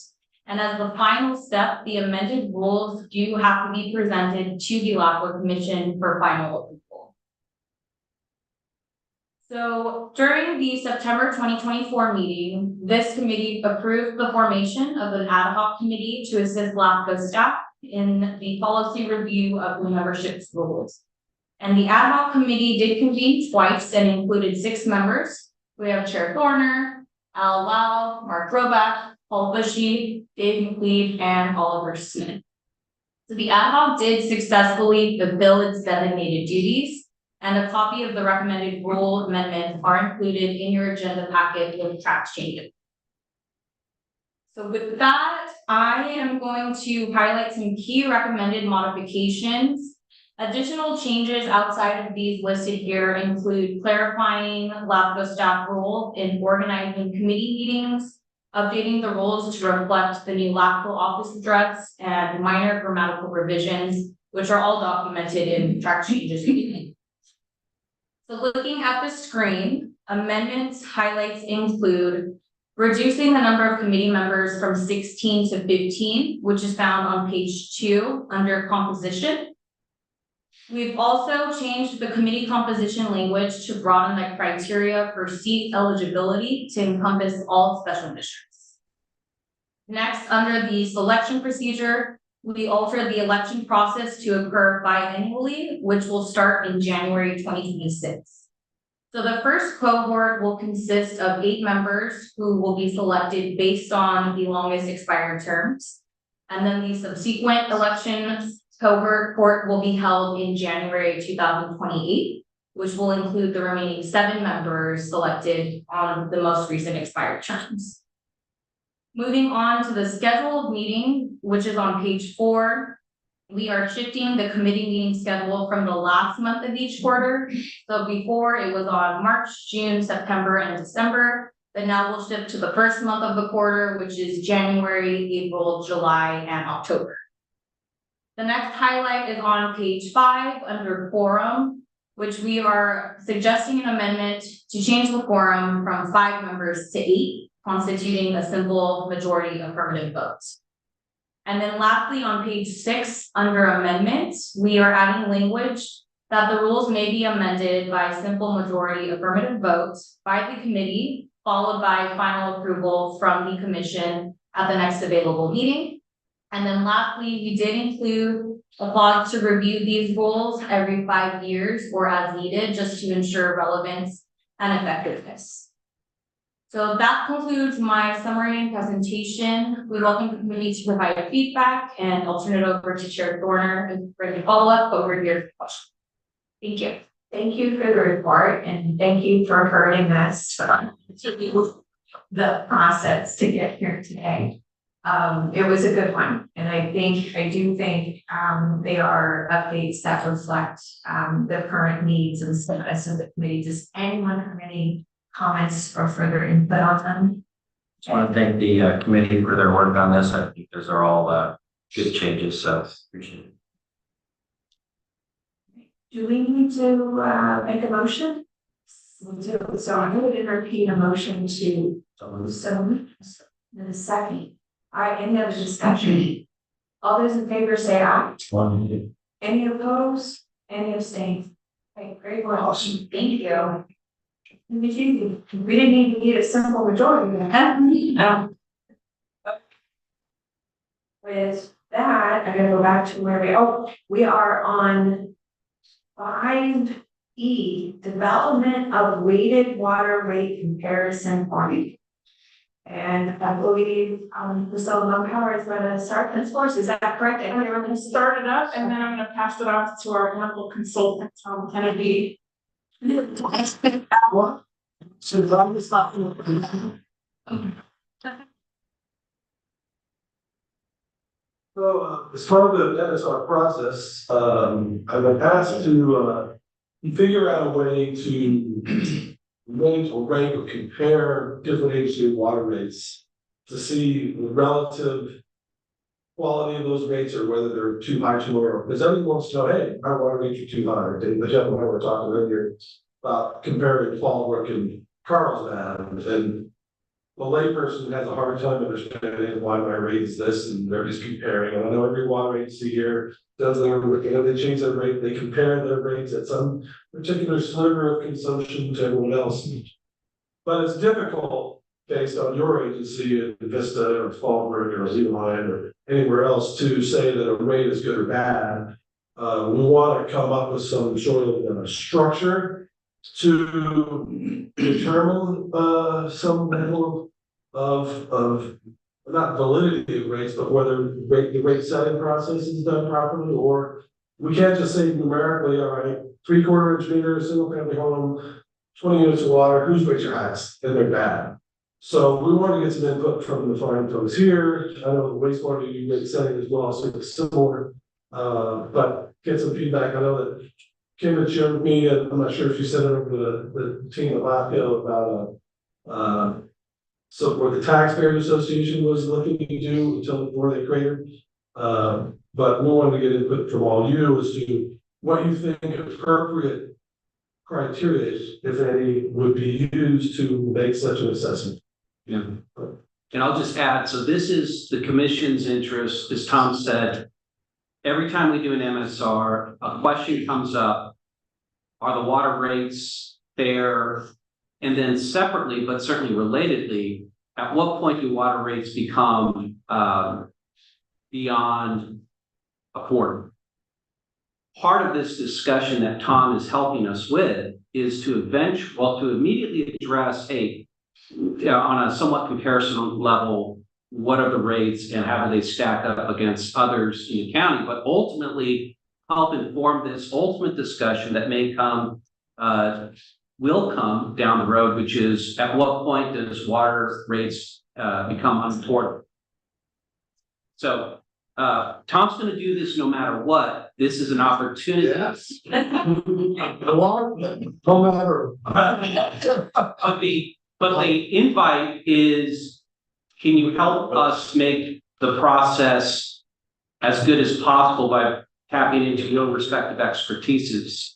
And as the final step, the amended rules do have to be presented to the LAFCO Commission for final approval. So during the September 2024 meeting, this committee approved the formation of an ad hoc committee to assist LAFCO staff in the policy review of the membership's rules. And the ad hoc committee did convene twice and included 6 members. We have Chair Thorner, Al Lau, Mark Roback, Paul Bushy, Dave McLeod, and Oliver Smith. So the ad hoc did successfully fulfill its designated duties, and a copy of the recommended rule amendments are included in your agenda packet with track changes. So with that, I am going to highlight some key recommended modifications Additional changes outside of these listed here include clarifying LAFCO staff role in organizing committee meetings, updating the roles to reflect the new LAFCO office address, and minor grammatical revisions, which are all documented in track changes. So looking at the screen, amendments highlights include reducing the number of committee members from 16 to 15, which is found on page 2 under composition. We've also changed the committee composition language to broaden the criteria for seat eligibility to encompass all special districts. Next, under the selection procedure, we altered the election process to occur biannually, which will start in January 2026. So the first cohort will consist of 8 members who will be selected based on the longest expired terms. And then the subsequent elections cohort will be held in January 2028, which will include the remaining 7 members selected on the most recent expired terms. Moving on to the schedule of meeting, which is on page 4, we are shifting the committee meeting schedule from the last month of each quarter. So before it was on March, June, September, and December, but now we'll shift to the first month of the quarter, which is January, April, July, and October. The next highlight is on page 5 under quorum, which we are suggesting an amendment to change the quorum from 5 members to 8, constituting a simple majority affirmative vote. And then lastly, on page 6 under amendments, we are adding language that the rules may be amended by simple majority affirmative votes by the committee, followed by final approval from the commission at the next available meeting. And then lastly, we did include a clause to review these rules every 5 years or as needed, just to ensure relevance and effectiveness. So that concludes my summary and presentation. We welcome the committee to provide feedback, and I'll turn it over to Chair Thorner for any follow-up over your question. Thank you. Thank you for the report, and thank you for hurting us to the process to get here today. It was a good one, and I do think they are updates that reflect the current needs and status of the committee. Does anyone have any comments or further input on them? I want to thank the committee for their work on this. I think those are all good changes, so appreciate it. Do we need to make a motion? So I'm going to entertain a motion to in a second. All right, any other discussion? All those in favor say aye. Any opposed? Any abstain? Okay, great work. Awesome. Thank you. We didn't even need a simple majority. With that, I'm gonna go back to where we are on 5E, development of weighted water rate comparison formula. And I believe Priscilla Power is going to start this course. Is that correct? I'm going to start it up, and then I'm going to pass it off to our wonderful consultant, Kennedy. So as part of the NSR process, I've been asked to figure out a way to rank or compare different agency water rates to see the relative quality of those rates or whether they're too high, too low. Because everyone wants to know, hey, our water rates are too high. The gentleman we were talking earlier about comparing Fallbrook and Carlsbad, and the layperson has a hard time understanding why my rate is this, and they're just comparing. And I know every water agency here does they change their rate, they compare their rates at some particular sliver of consumption to everyone else. But it's difficult based on your agency in Vista or Fallbrook or Zeeline or anywhere else to say that a rate is good or bad. We want to come up with some sort of structure to determine some level of not validity of rates, but whether the rate setting process is done properly, or we can't just say numerically, all right, 3/4 inch meter, single family home, 20 units of water, whose rates are highest, and they're bad. So we want to get some input from the fine folks here. I know the wastewater rate setting as well, so it's similar. but get some feedback. I know that Kim had shared with me, and I'm not sure if you sent it over to the team at Lapco about, so what the Taxpayers Association was looking to do until before they created. But we wanted to get input from all you as to what you think appropriate criteria, if any, would be used to make such an assessment. Yeah. And I'll just add, so this is the commission's interest, as Tom said. Every time we do an MSR, a question comes up. Are the water rates fair? And then separately, but certainly relatedly, at what point do water rates become beyond affordable? Part of this discussion that Tom is helping us with is to immediately address, on a somewhat comparison level, what are the rates and how do they stack up against others in the county, but ultimately help inform this ultimate discussion that may come, will come down the road, which is at what point does water rates become unaffordable? So Tom's going to do this no matter what. This is an opportunity. Yes. No matter. But the invite is, can you help us make the process as good as possible by tapping into your respective expertises?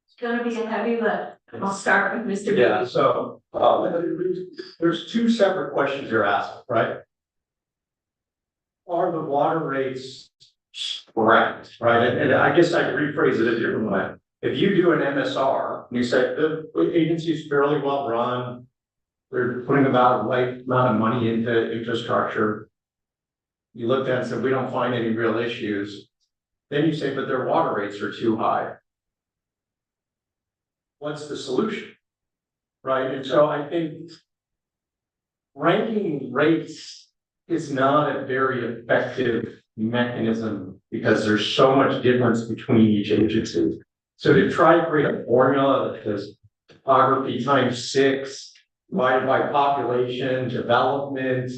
It's gonna be a heavy lift. I'll start with Mr. Yeah, Beatty. so, there's two separate questions you're asking, right? Are the water rates correct, right? And I guess I rephrase it a different way. If you do an MSR, and you say the agency is fairly well run, they're putting about the right amount of money into infrastructure. You looked at it and said, we don't find any real issues. Then you say, but their water rates are too high. What's the solution? Right, and so I think ranking rates is not a very effective mechanism because there's so much difference between each agency. So to try to create a formula that says topography times 6 divided by population, development,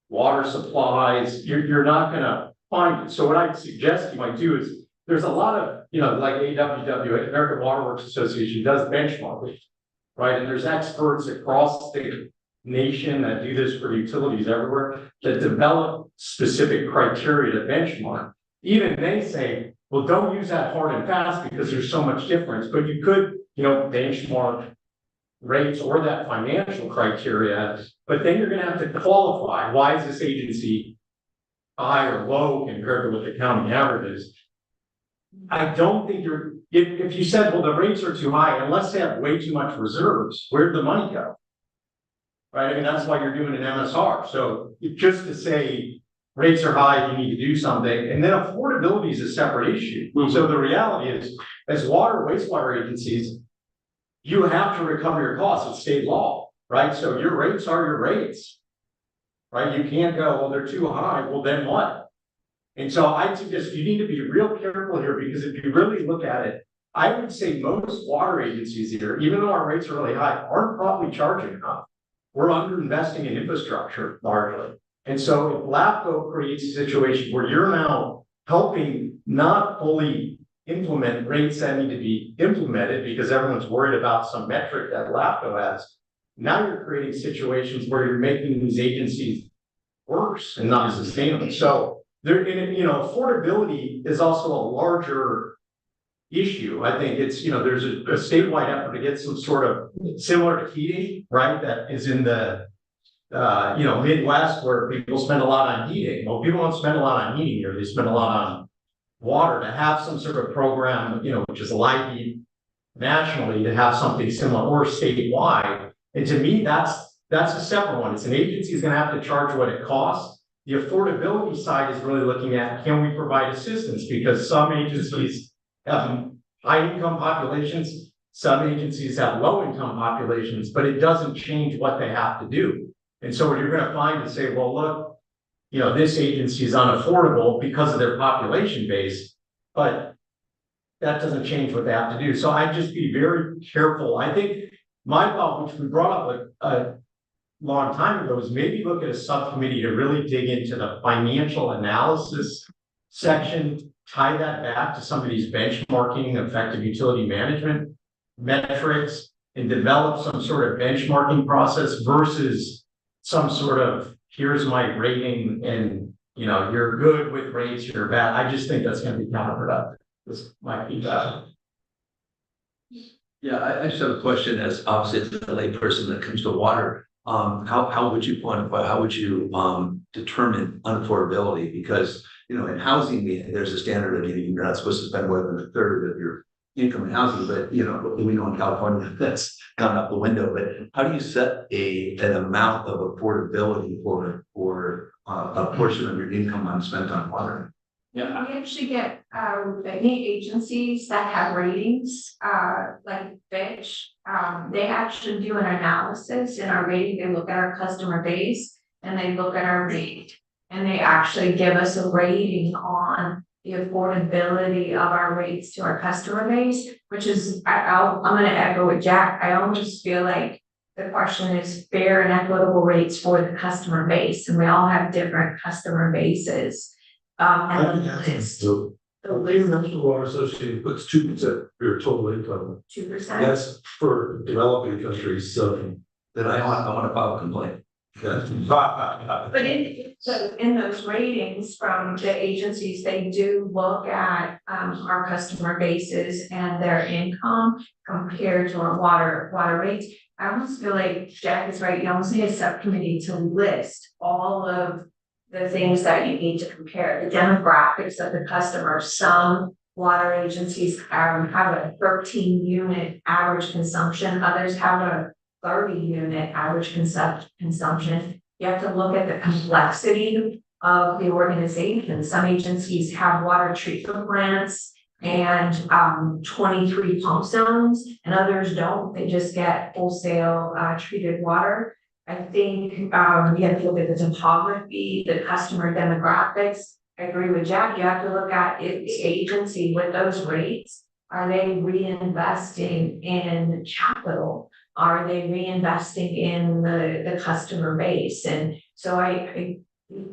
water supplies, you're not gonna find it. So what I suggest you might do is there's a lot of, like AWW, American Water Works Association, does benchmarking, right? And there's experts across the nation that do this for utilities everywhere that develop specific criteria to benchmark. Even they say, well, don't use that hard and fast because there's so much difference, but you could, benchmark rates or that financial criteria, but then you're gonna have to qualify. Why is this agency high or low compared to what the county average is? I don't think if you said, well, the rates are too high, unless they have way too much reserves, where'd the money go? Right, I mean, that's why you're doing an MSR. So just to say rates are high, you need to do something, and then affordability is a separate issue. Mm-hmm. So the reality is, as water wastewater agencies, you have to recover your costs. It's state law, right? So your rates are your rates, right? You can't go, well, they're too high. Well, then what? And so I suggest you need to be real careful here, because if you really look at it, I would say most water agencies here, even though our rates are really high, aren't probably charging enough. We're under investing in infrastructure largely. And so if LAPCO creates a situation where you're now helping not fully implement rates that need to be implemented because everyone's worried about some metric that LAPCO has, now you're creating situations where you're making these agencies worse and not sustainable. So there, affordability is also a larger issue. I think it's, there's a statewide effort to get some sort of similar to heating, right? That is in the, Midwest, where people spend a lot on heating. Well, people don't spend a lot on heating here. They spend a lot on water. To have some sort of program, which is LIHEAP nationally, to have something similar or statewide. And to me, that's a separate one. It's an agency is going to have to charge what it costs. The affordability side is really looking at, can we provide assistance? Because some agencies have high income populations, some agencies have low income populations, but it doesn't change what they have to do. And so what you're going to find is say, well, look, this agency is unaffordable because of their population base, but that doesn't change what they have to do. So I'd just be very careful. I think my thought, which we brought up a long time ago, is maybe look at a subcommittee to really dig into the financial analysis section, tie that back to some of these benchmarking effective utility management metrics and develop some sort of benchmarking process versus some sort of, here's my rating and, you know, you're good with rates, you're bad. I just think that's gonna be counterproductive. This might be bad. Yeah, I just have a question as obviously as a layperson that comes to water. How would you quantify, how would you determine unaffordability? Because, you know, in housing, there's a standard of, you know, you're not supposed to spend more than a third of your income in housing, but you know, we know in California that's gone out the window. But how do you set an amount of affordability for a portion of your income spent on water? Yeah. We actually get many agencies that have ratings, like Fitch. They actually do an analysis in our rating. They look at our customer base and they look at our rate. And they actually give us a rating on the affordability of our rates to our customer base, which is, I'm gonna echo with Jack. I almost feel like the question is fair and equitable rates for the customer base, and we all have different customer bases. And The National Water Association puts 2% of your total income. 2%. That's for developing countries, so. Then I want to file a complaint. But in those ratings from the agencies, they do look at our customer bases and their income compared to our water rates. I almost feel like Jack is right. You almost need a subcommittee to list all of the things that you need to compare, the demographics of the customer. Some water agencies have a 13-unit average consumption, others have a 30-unit average consumption. You have to look at the complexity of the organization. Some agencies have water treatment plants and 23 pump zones, and others don't. They just get wholesale treated water. I think you have to look at the topography, the customer demographics. I agree with Jack. You have to look at if the agency with those rates, are they reinvesting in capital? Are they reinvesting in the customer base? And so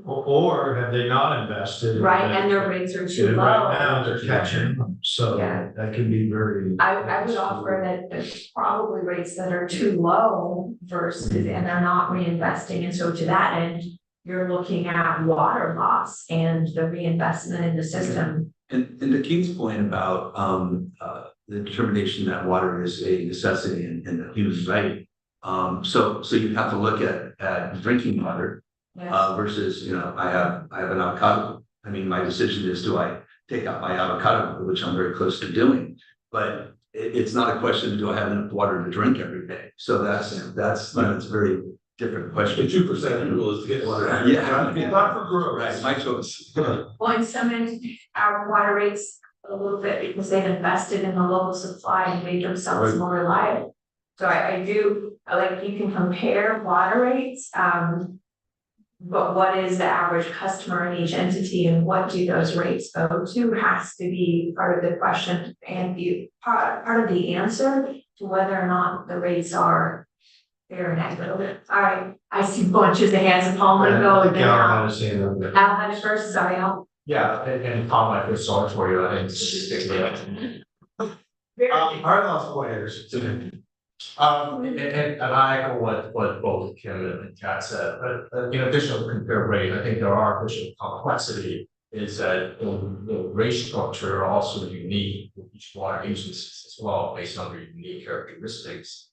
Or have they not invested? Right, and their rates are too low. Right now, they're catching them, so that can be very. I would offer that there's probably rates that are too low versus, and they're not reinvesting. And so to that end, you're looking at water loss and the reinvestment in the system. And to King's point about the determination that water is a necessity and a human right. So you have to look at drinking water. Yes. Versus, you know, I have an avocado. I mean, my decision is, do I take out my avocado, which I'm very close to doing, but it's not a question of do I have enough water to drink every day. So that's you know, it's a very different question. The 2% rule is to get water. Yeah, Not for growth. right. My choice. Well, and some in our water rates a little bit because they've invested in the local supply and made themselves more reliable. So I do like you can compare water rates. But what is the average customer in each entity and what do those rates go to has to be part of the question and part of the answer to whether or not the rates are fair and equitable. All right, I see bunches of hands and Paul gonna go and then Al had it first, sorry, Al. Yeah, and Tom, I feel sorry for you, I think statistically. Our last point is. And I echo what both Kim and Jack said, but in addition to compare rate, I think there are additional complexity is that the rate structure are also unique with each water agencies as well, based on their unique characteristics.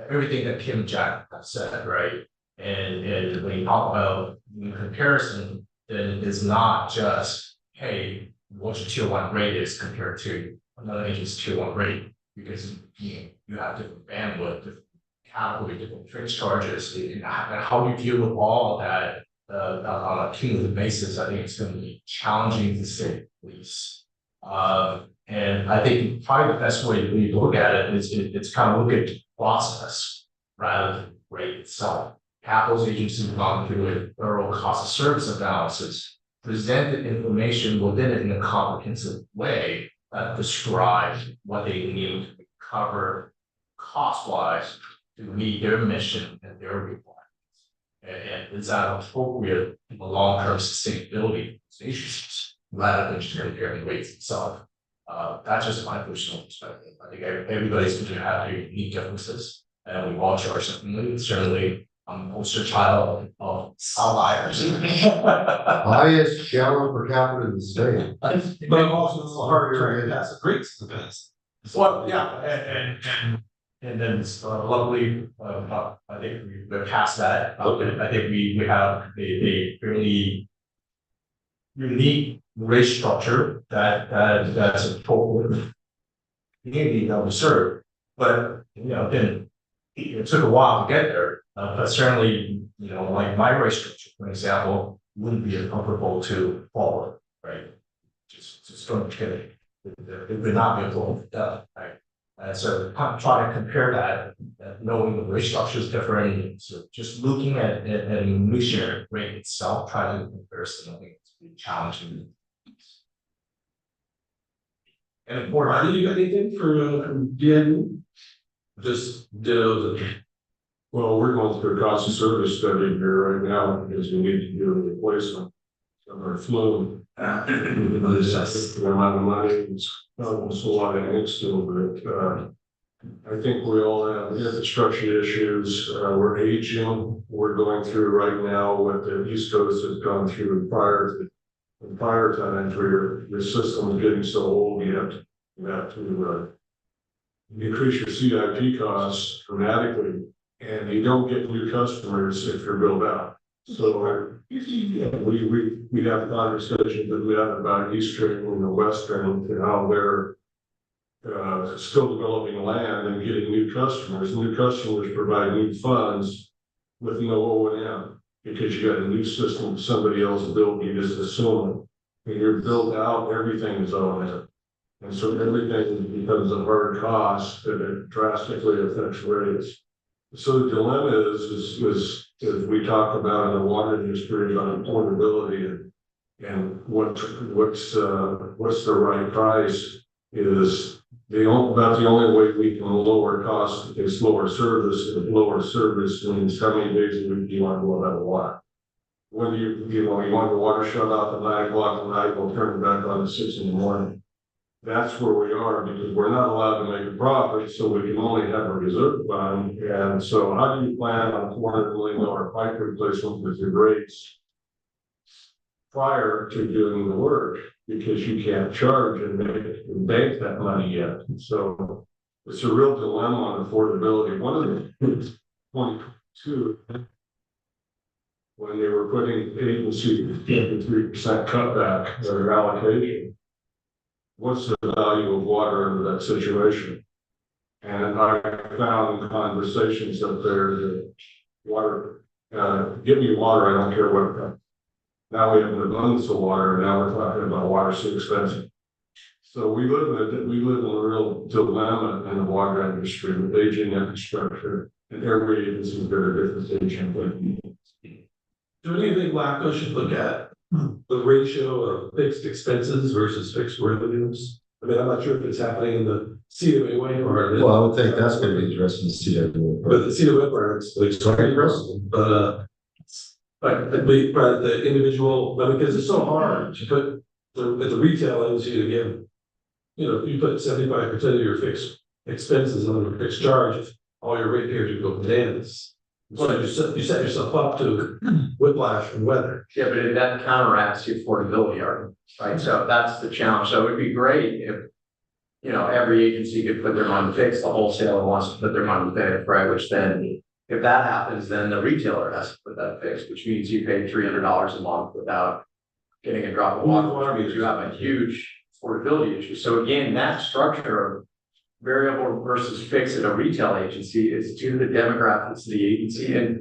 Everything that Kim and Jack have said, right? And when you talk about in comparison, then it's not just, hey, what your tier 1 rate is compared to another agency's tier 1 rate. Because you have different bandwidth, different category, different fixed charges, and how you deal with all of that on a cumulative basis, I think it's going to be challenging to say the least. And I think probably the best way to look at it is it's kind of look at the process rather than rate itself. Apple's agency have gone through a thorough cost of service analysis, presented information within it in a comprehensive way. Describe what they need to cover cost-wise to meet their mission and their requirements. And is that appropriate in the long-term sustainability of these agencies? rather than just comparing rates itself. That's just my personal perspective. I think everybody's going to have their unique differences, and we all charge differently. Certainly, I'm also a child of outliers. Highest gallon per capita in the state. But I'm also a little hard to pass the brakes in the past. Well, yeah, and then luckily, I think we're past that. I think we have a fairly unique race structure that's a total community that we serve. But then it took a while to get there. But certainly, like my race structure, for example, wouldn't be comfortable to follow, right? Just don't get it. It would not be able to done, right? And so trying to compare that, knowing the rate structure is different, so just looking at a mixture rate itself, trying to comparison, I think it's pretty challenging. And Marty, you got anything for DN? Just dittos and. Well, we're going through a cost of service study here right now because we need to do a replacement of our flume. The amount of money, it's almost a lot of angst still, but I think we all have infrastructure issues. We're aging. We're going through right now what the East Coast has gone through prior times where your system is getting so old, you have to increase your CIP costs dramatically. And you don't get new customers if you're built out. So we have a conversation that we have about Eastern and the Western and how they're still developing land and getting new customers. New customers provide new funds with no O&M because you got a new system somebody else built. You just assume it. When you're built out, everything is O&M. And so everything becomes a hard cost and it drastically affects rates. So the dilemma is we talk about in the water industry on affordability and what's the right price is about the only way we can lower costs is lower service, and lower service means how many days a week do you want to go without water. When you want the water shut off at 9 o'clock at night, we'll turn it back on at 6 in the morning. That's where we are because we're not allowed to make a profit, so we can only have a reserve fund. And so how do you plan on $400 million pipe replacement with your rates prior to doing the work? Because you can't charge and bank that money yet. So it's a real dilemma on affordability. One of the 2022, when they were putting agency 53% cutback their allocation. What's the value of water under that situation? And I found in conversations up there that water, give me water, I don't care what. Now we have an abundance of water, and now we're talking about water so expensive. So we live in a real dilemma in the water industry with aging infrastructure, and every agency is very different aging. Do you think LAFCO should look at the ratio of fixed expenses versus fixed revenues? I mean, I'm not sure if it's happening in the CWA way or. Well, I would think that's going to be addressed in the CWA. But the CWA part is but the individual, but because it's so hard to put at the retail agency to give, if you put 75% of your fixed expenses on a fixed charge, all your ratepayers would go bananas. So you set yourself up to whiplash from weather. Yeah, but that counteracts the affordability argument, right? So that's the challenge. So it'd be great if, every agency could put their money fixed, the wholesaler wants to put their money fixed, right? Which then, if that happens, then the retailer has to put that fixed, which means you pay $300 a month without getting a drop of water, which means you have a huge affordability issue. So again, that structure of variable versus fixed at a retail agency is due to the demographics of the agency and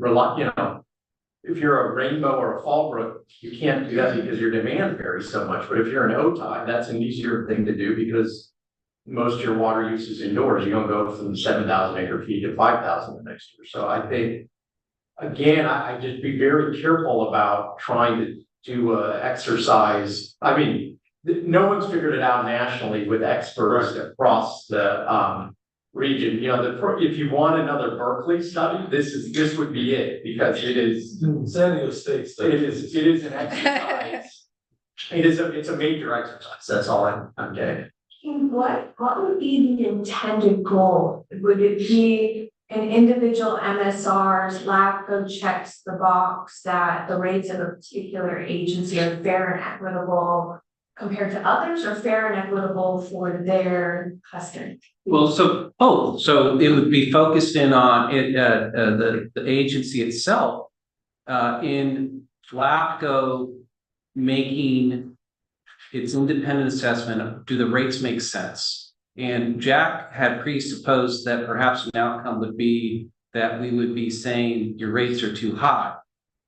if you're a Rainbow or a Fallbrook, you can't do that because your demand varies so much. But if you're an OTI, that's an easier thing to do because most of your water use is indoors. You don't go from 7,000 acre feet to 5,000 the next year. So I think, again, I just be very careful about trying to do a exercise. I mean, no one's figured it out nationally with experts across the region. If you want another Berkeley study, this would be it because it is San Diego State study. It is an exercise it's a major exercise, that's all I'm getting. What would be the intended goal? Would it be an individual MSR's LAFCO checks the box that the rates of a particular agency are fair and equitable compared to others, or fair and equitable for their customers? Well, so it would be focused in on it, the agency itself, in LAFCO making its independent assessment of, do the rates make sense? And Jack had presupposed that perhaps an outcome would be that we would be saying your rates are too high.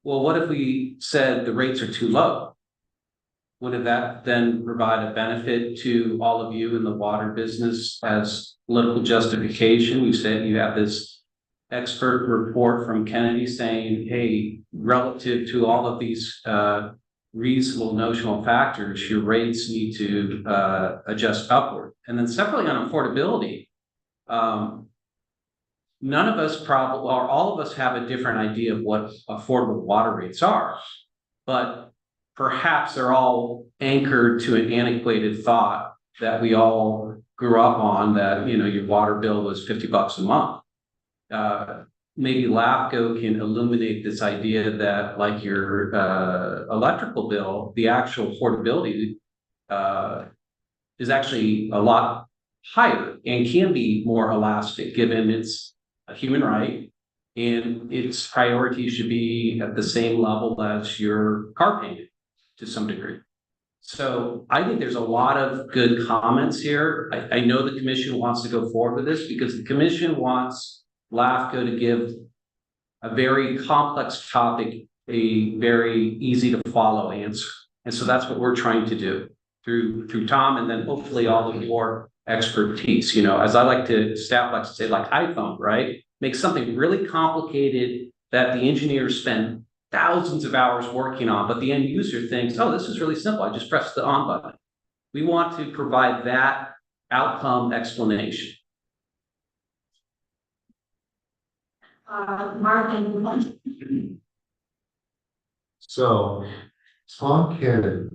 Well, what if we said the rates are too low? Would that then provide a benefit to all of you in the water business as political justification? We said you have this expert report from Kennedy saying, hey, relative to all of these reasonable notional factors, your rates need to adjust upward. And then separately on affordability, none of us probably, or all of us have a different idea of what affordable water rates are, but perhaps they're all anchored to an antiquated thought that we all grew up on, that, you know, your water bill was $50 a month. Maybe LAFCO can illuminate this idea that, like your electrical bill, the actual affordability is actually a lot higher and can be more elastic, given it's a human right and its priority should be at the same level as your car payment to some degree. So I think there's a lot of good comments here. I know the commission wants to go forward with this because the commission wants LAFCO to give a very complex topic a very easy to follow answer. And so that's what we're trying to do through Tom, and then hopefully all of your expertise. You know, as I like to, staff likes to say, like iPhone, right? Make something really complicated that the engineers spend thousands of hours working on, but the end user thinks, oh, this is really simple. I just press the on button. We want to provide that outcome explanation. Martin. So, Tom Kennedy.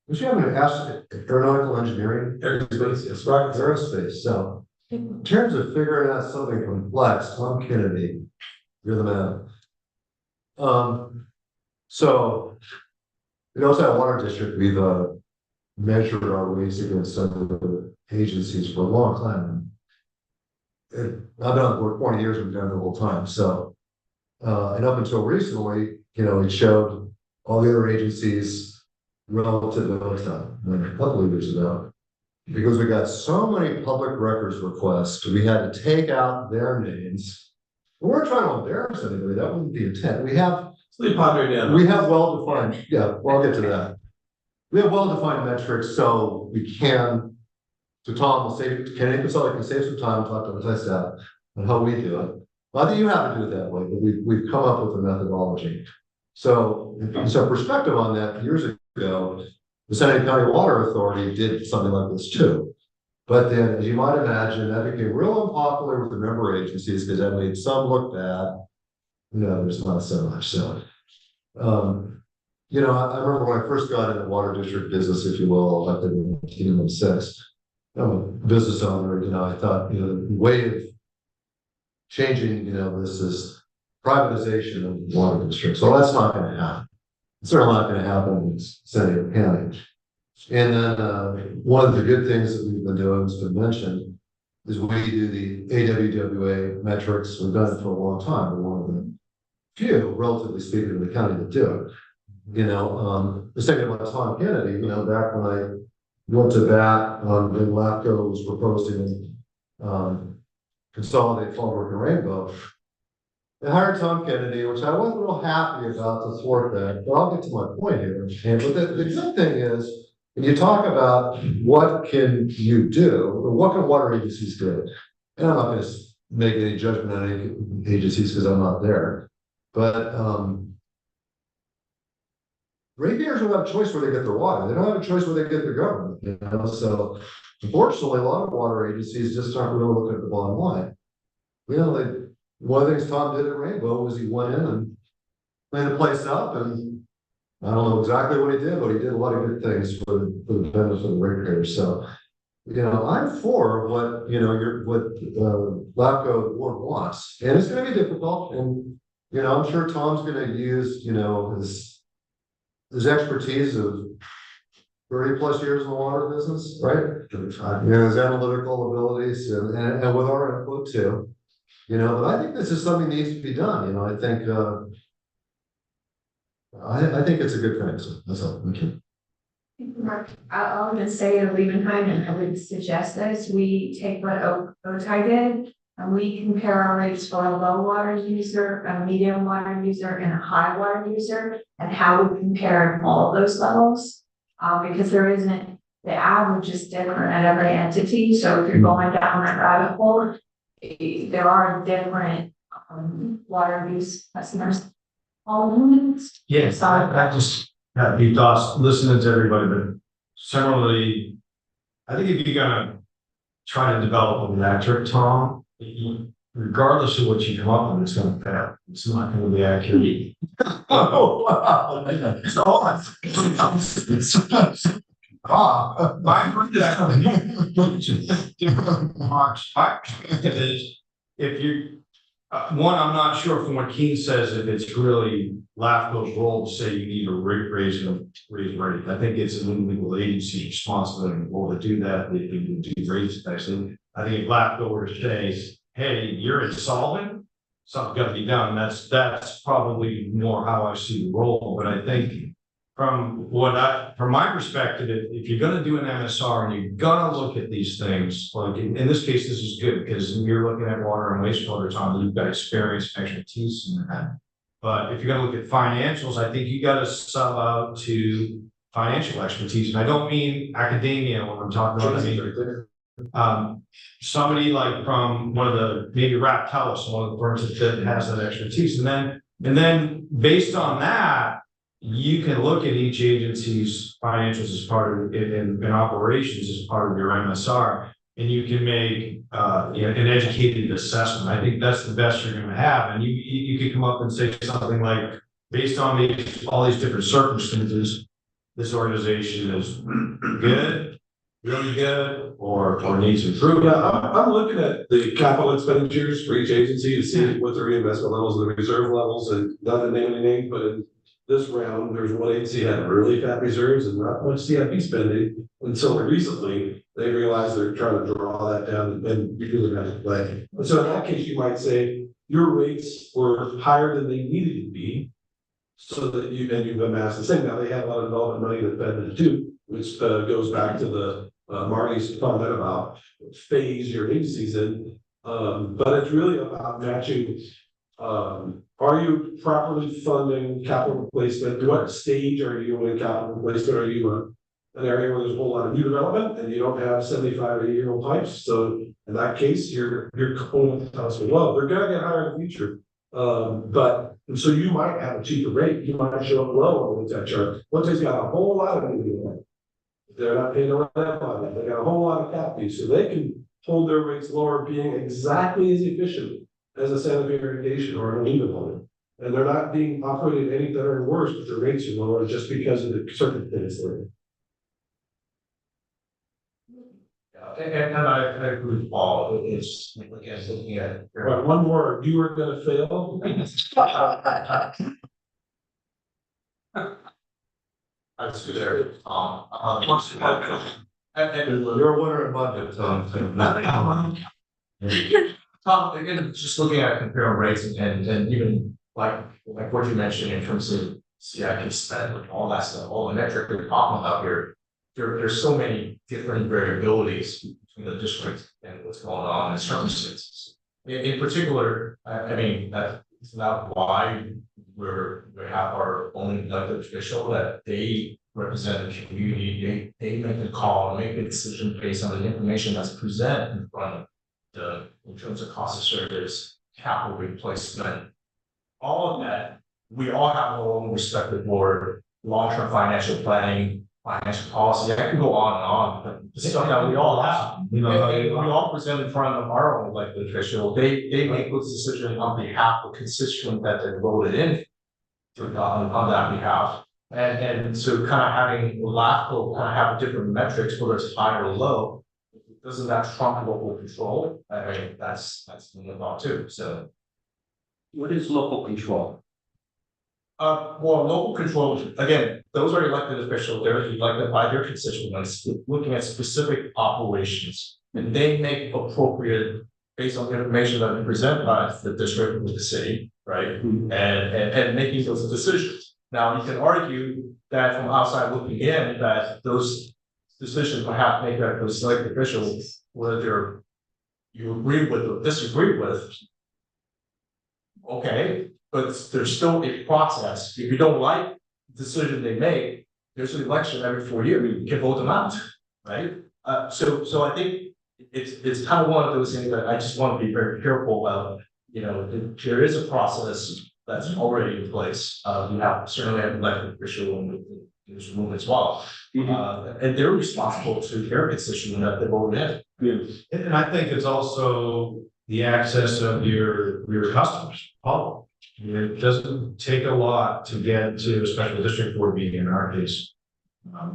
Was you having to ask aeronautical engineering? Aerospace. So, in terms of figuring out something complex, Tom Kennedy, you're the man. So, we also have a water district. We've measured our rates against some of the agencies for a long time. I've been on board 20 years, we've done it the whole time. So, and up until recently, you know, it showed all the other agencies relative to a couple of years ago, because we got so many public records requests, we had to take out their names. We weren't trying to embarrass anybody, that wasn't the intent. We have well-defined, yeah, well, I'll get to that. We have well-defined metrics, so we can. So Tom will say, Kennedy Consulting can save some time and talk to the staff on how we do it. Not that you have to do it that way, but we've come up with a methodology. So, some perspective on that, years ago, the San Diego County Water Authority did something like this too. But then, as you might imagine, that became real unpopular with the member agencies because that made some look bad. No, there's not so much. So, you know, I remember when I first got in the water district business, if you will, elected in 1906. I'm a business owner, you know, I thought, you know, the way of changing, you know, this is privatization of the water district. So that's not going to happen. It's certainly not going to happen in San Diego County. And then one of the good things that we've been doing, has been mentioned, is we do the AWWA metrics. We've done it for a long time. We're one of the few, relatively speaking, in the county that do it. You know, the second about Tom Kennedy, you know, back when I went to bat when LAFCO was proposing consolidate Fallbrook and Rainbow. They hired Tom Kennedy, which I wasn't real happy about to thwart that, but I'll get to my point here. And but the good thing is, when you talk about what can you do, or what can water agencies do, and I'm not going to make any judgment on any agencies because I'm not there, but ratepayers don't have a choice where they get their water. They don't have a choice where they get their government. You know? So unfortunately, a lot of water agencies just aren't really looking at the bottom line. You know, one of the things Tom did at Rainbow was he went in and cleaned the place up and I don't know exactly what he did, but he did a lot of good things for the benefit of the ratepayers, so. You know, I'm for what, you know, LAFCO board wants, and it's gonna be difficult, and, you know, I'm sure Tom's gonna use, you know, his expertise of 30+ years in the water business, right? You know, his analytical abilities and with our input too, you know, but I think this is something that needs to be done, you know, I think, I think it's a good thing, so that's all, thank you. I'll just say to leave behind, and I would suggest this, we take what OTI did, and we compare our rates for a low water user, a medium water user, and a high water user, and how we compare all of those levels. Because there isn't, the average is different at every entity, so if you're going down that rabbit hole, there are different water use customers. Yes, I just have deep thoughts listening to everybody, but similarly, I think if you're gonna try to develop a metric, Tom, regardless of what you come up with, it's gonna fail. It's not gonna be accurate. Oh, wow. It's all. My is if you, one, I'm not sure from what Keene says if it's really LAFCO's role to say you need a raise rate. I think it's an illegal agency responsibility and role to do that. They can do rates actually. I think if LAFCO were to say, hey, you're insolvent, something's got to be done. That's probably more how I see the role. But I think from my perspective, if you're going to do an MSR and you're going to look at these things, like in this case, this is good because you're looking at water and wastewater, Tom, you've got experience and expertise in that. But if you're going to look at financials, I think you got to sub out to financial expertise. And I don't mean academia when I'm talking about, I mean, somebody like from one of the, maybe Raptellus, one of the firms that has that expertise. And then based on that, you can look at each agency's financials as part of it and operations as part of your MSR, and you can make an educated assessment. I think that's the best you're going to have. And you could come up and say something like, based on all these different circumstances, this organization is good, really good, or needs improvement. Yeah, I'm looking at the capital expenditures for each agency to see what the reinvestment levels and the reserve levels, and not to name any name, but in this round, there's one agency that had really fat reserves and not much CIP spending until recently. They realized they're trying to draw that down and do the best way. So in that case, you might say your rates were higher than they needed to be, so that you've amassed the same. Now they had a lot of development money that fed them too, which goes back to the Marty's comment about phase your agencies in. But it's really about matching. Are you properly funding capital replacement? What stage are you in capital replacement? Are you an area where there's a whole lot of new development and you don't have 75 or 80-year-old pipes? So in that case, you're going to us, well, they're gonna get higher in the future. But so you might have a cheaper rate. You might show up low on that chart. What they've got a whole lot of new. They're not paying around that money. They got a whole lot of cap fees, so they can hold their rates lower, being exactly as efficient as a Santa Fe irrigation or an Alina one. And they're not being operated any better or worse, but the rates are lower just because of the circumstances there. And I agree with Paul. It's again looking at. Right, one more. You were going to fail. That's good there. You're a winner in budget, Tom. Tom, again, just looking at comparing rates and even like what you mentioned in terms of CIP spend, like all that stuff, all the metric we're talking about here, there's so many different variabilities between the districts and what's going on in circumstances. In particular, I mean, that's not why we have our own elected official, that they represent the community, they make the call and make the decision based on the information that's presented in front of in terms of cost of service, capital replacement, all of that. We all have our own respective board, long-term financial planning, financial policy. I could go on, but the stuff that we all have, we all present in front of our own elected official. They make those decisions on behalf of constituents that they voted in on that behalf. And so kind of having LAFCO kind of have different metrics, whether it's high or low, doesn't that trump local control? I mean, that's the thought too, so. What is local control? Well, local control, again, those are elected officials, they're elected by their constituents, looking at specific operations. And they make appropriate, based on the information that they present by the district with the city, right? And making those decisions. Now, you can argue that from outside looking in, that those decisions perhaps make that those elected officials, whether you agree with or disagree with. Okay, but there's still a process. If you don't like the decision they make, there's an election every 4 years. You can vote them out, right? So I think it's kind of one of those things that I just want to be very careful about. You know, there is a process that's already in place. You have certainly have elected official in this room as well, and they're responsible to their constituent that they voted in. And I think it's also the access of your customers, public. It doesn't take a lot to get to a special district board meeting in our case,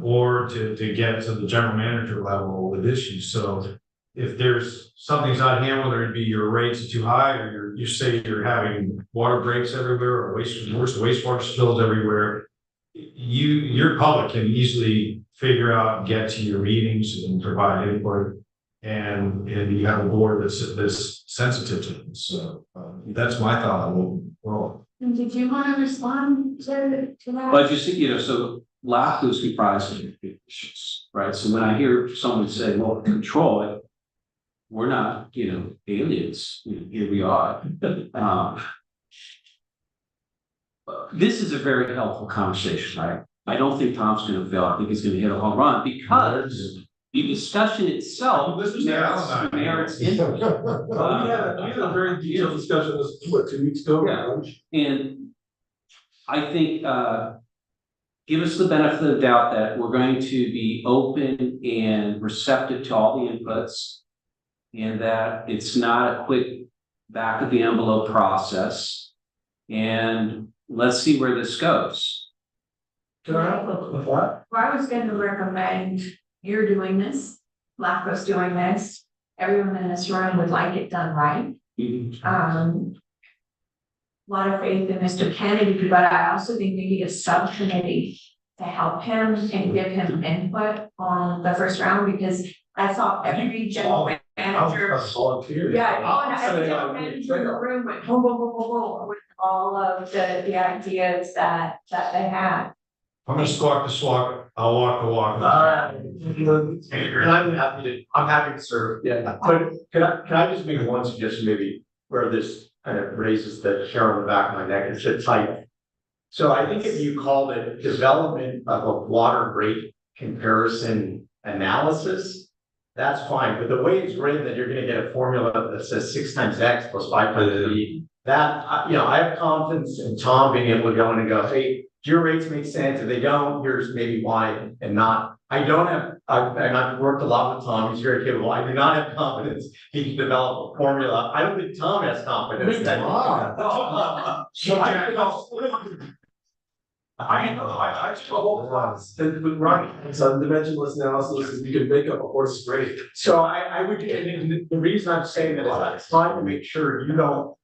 or to get to the general manager level with issues. So if there's something's not handled, whether it be your rates too high, or you say you're having water breaks everywhere, or wastewater spills everywhere, your public can easily figure out and get to your meetings and provide input. And you have a board that's sensitive to it. So that's my thought. Well, Did you want to respond to that? But you see, you know, so LAFCO is comprised of issues, right? So when I hear someone say, well, control it, we're not, you know, aliens, you know, here we are. This is a very helpful conversation, right? I don't think Tom's going to fail. I think he's going to hit a home run because the discussion itself merits input. we had a very detailed discussion this 2 weeks ago. Yeah. And I think give us the benefit of the doubt that we're going to be open and receptive to all the inputs, and that it's not a quick back of the envelope process. And let's see where this goes. Can I have a what? Well, I was going to recommend you're doing this, LAFCO's doing this, everyone in this room would like it done right. A lot of faith in Mr. Kennedy, but I also think we need a subcommittee to help him and give him input on the first round, because I saw every general manager. Yeah, every general manager in the room went boom, boom, boom, boom, boom, with all of the ideas that they had. I'm gonna squawk the swalk. I'll walk the walk. And I'm happy to serve. Yeah, but can I just make one suggestion, maybe where this kind of raises the hair on the back of my neck? It's a type. So I think if you called it development of a water rate comparison analysis, that's fine. But the way it's written, that you're going to get a formula that says 6 times X plus 5 times B, that, you know, I have confidence in Tom being able to go in and go, hey, do your rates make sense? If they don't, here's maybe why and not. I don't have, and I've worked a lot with Tom, he's very capable. I do not have confidence he can develop a formula. I don't think Tom has confidence. I know, I trouble plots, right, so dimensionless analysis is you can make up a horse grade. So I would, and the reason I'm saying that is I'm trying to make sure you don't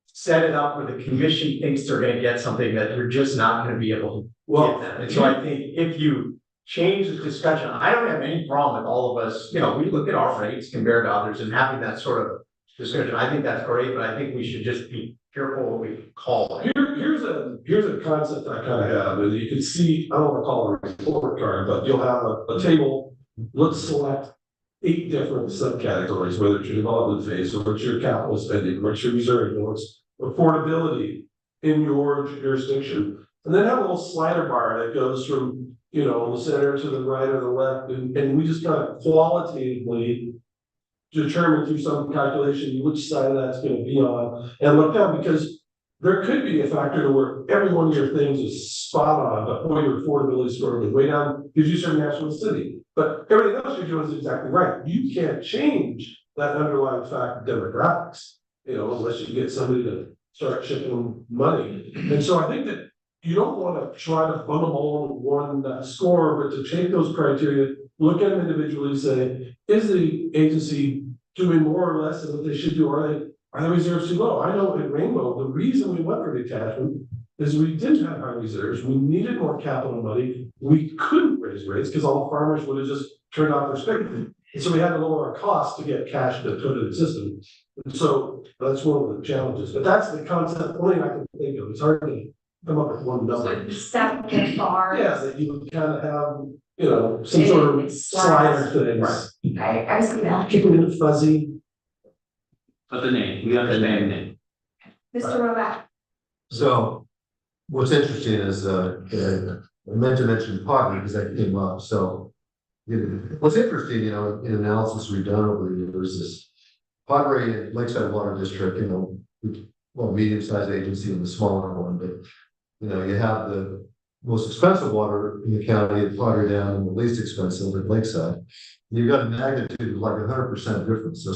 set it up where the commission thinks they're gonna get something that you're just not gonna be able to give them. And so I think if you change the discussion, I don't have any problem with all of us, you know, we look at our rates compared to others and having that sort of discussion. I think that's great, but I think we should just be careful what we call it. Here's a concept I kind of have, and you can see, I don't want to call it a report card, but you'll have a table. Let's select 8 different subcategories, whether it's your development phase, or what's your capital spending, what's your reserve, what's affordability in your jurisdiction. And then have a little slider bar that goes from, you know, the center to the right or the left, and we just kind of qualitatively determine through some calculation which side of that's going to be on, and look down, because there could be a factor to where every one of your things is spot on, but boy, your affordability score is way down because you serve National City. But everything else you're doing is exactly right. You can't change that underlying fact of demographics, you know, unless you get somebody to start shipping money. And so I think that you don't want to try to bundle them all in one score, but to take those criteria, look at them individually, say, is the agency doing more or less than what they should do? Are the reserves too low? I know in Rainbow, the reason we went for detachment is we didn't have high reserves. We needed more capital money. We couldn't raise rates because all the farmers would have just turned off their spigot. And so we had to lower our costs to get cash to put in the system. And so that's one of the challenges. But that's the concept only I can think of. It's hard to come up with one number. Separate bars. Yeah, that you would kind of have, you know, some sort of slider things. I see that. Keep it in fuzzy. But the name, we understand the name. Mr. Roback. So what's interesting is, I meant to mention Padre because that came up, so. What's interesting, you know, in analysis we've done over the years is Padre and Lakeside Water District, you know, well, medium-sized agency and the smaller one, but you know, you have the most expensive water in the county at Padre down and the least expensive at Lakeside. You've got a magnitude of like 100% difference. So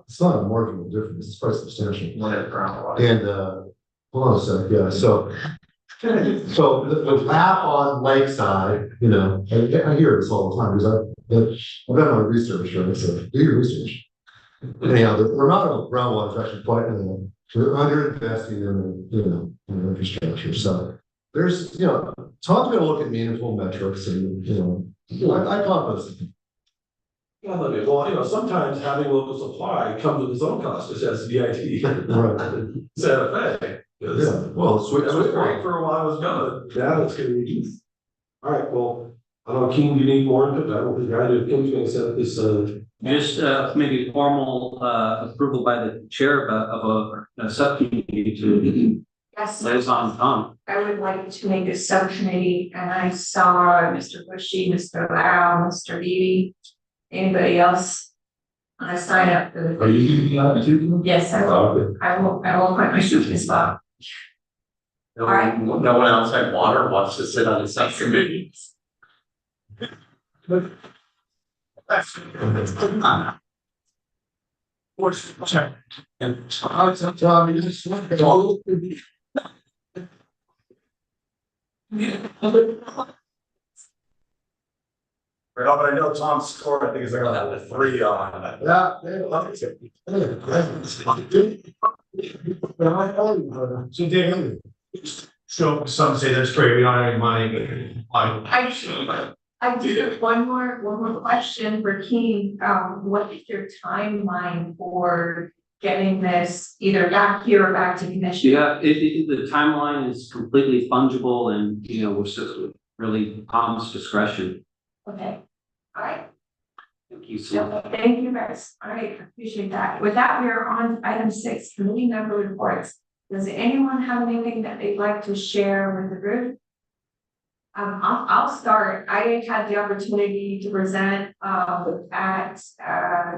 it's not a marginal difference, it's quite substantial. And hold on a sec, yeah. So the map on Lakeside, you know, I hear this all the time because I've done my research, right? So do your research. Anyhow, the amount of groundwater is actually quite, we're underinvesting in, you know, in infrastructure. So there's, you know, Tom's going to look at meaningful metrics and, you know, I confidence. Yeah, well, you know, sometimes having local supply comes with its own cost, just as DIT. Right. Santa Fe. Yeah, well, It was great for a while, it was good. Now it's gonna reduce. All right, well, I don't know, Keen, you need more input? I don't think I do. Kim's gonna set this, Just maybe formal approval by the chair of a subcommittee to Yes. liaison Tom. I would like to make a subcommittee, and I saw Mr. Bushy, Mr. Lau, Mr. Beebe. Anybody else? I sign up. are you doing that too? Yes, I will. I will put my shoe in spot. No one outside water wants to sit on the subcommittee. What's check? And Tom, you just look at all. Well, but I know Tom's score, I think is like a 3 on. Yeah. So David, so some say that's great, we don't have any money, but I did have one more question for Keen. What is your timeline for getting this either back here or back to commission? Yeah, the timeline is completely fungible and, you know, we're just really Tom's discretion. Okay, all right. Thank you so much. Thank you guys. All right, appreciate that. With that, we are on item 6, committee member reports. Does anyone have anything that they'd like to share with the group? I'll start. I had the opportunity to present at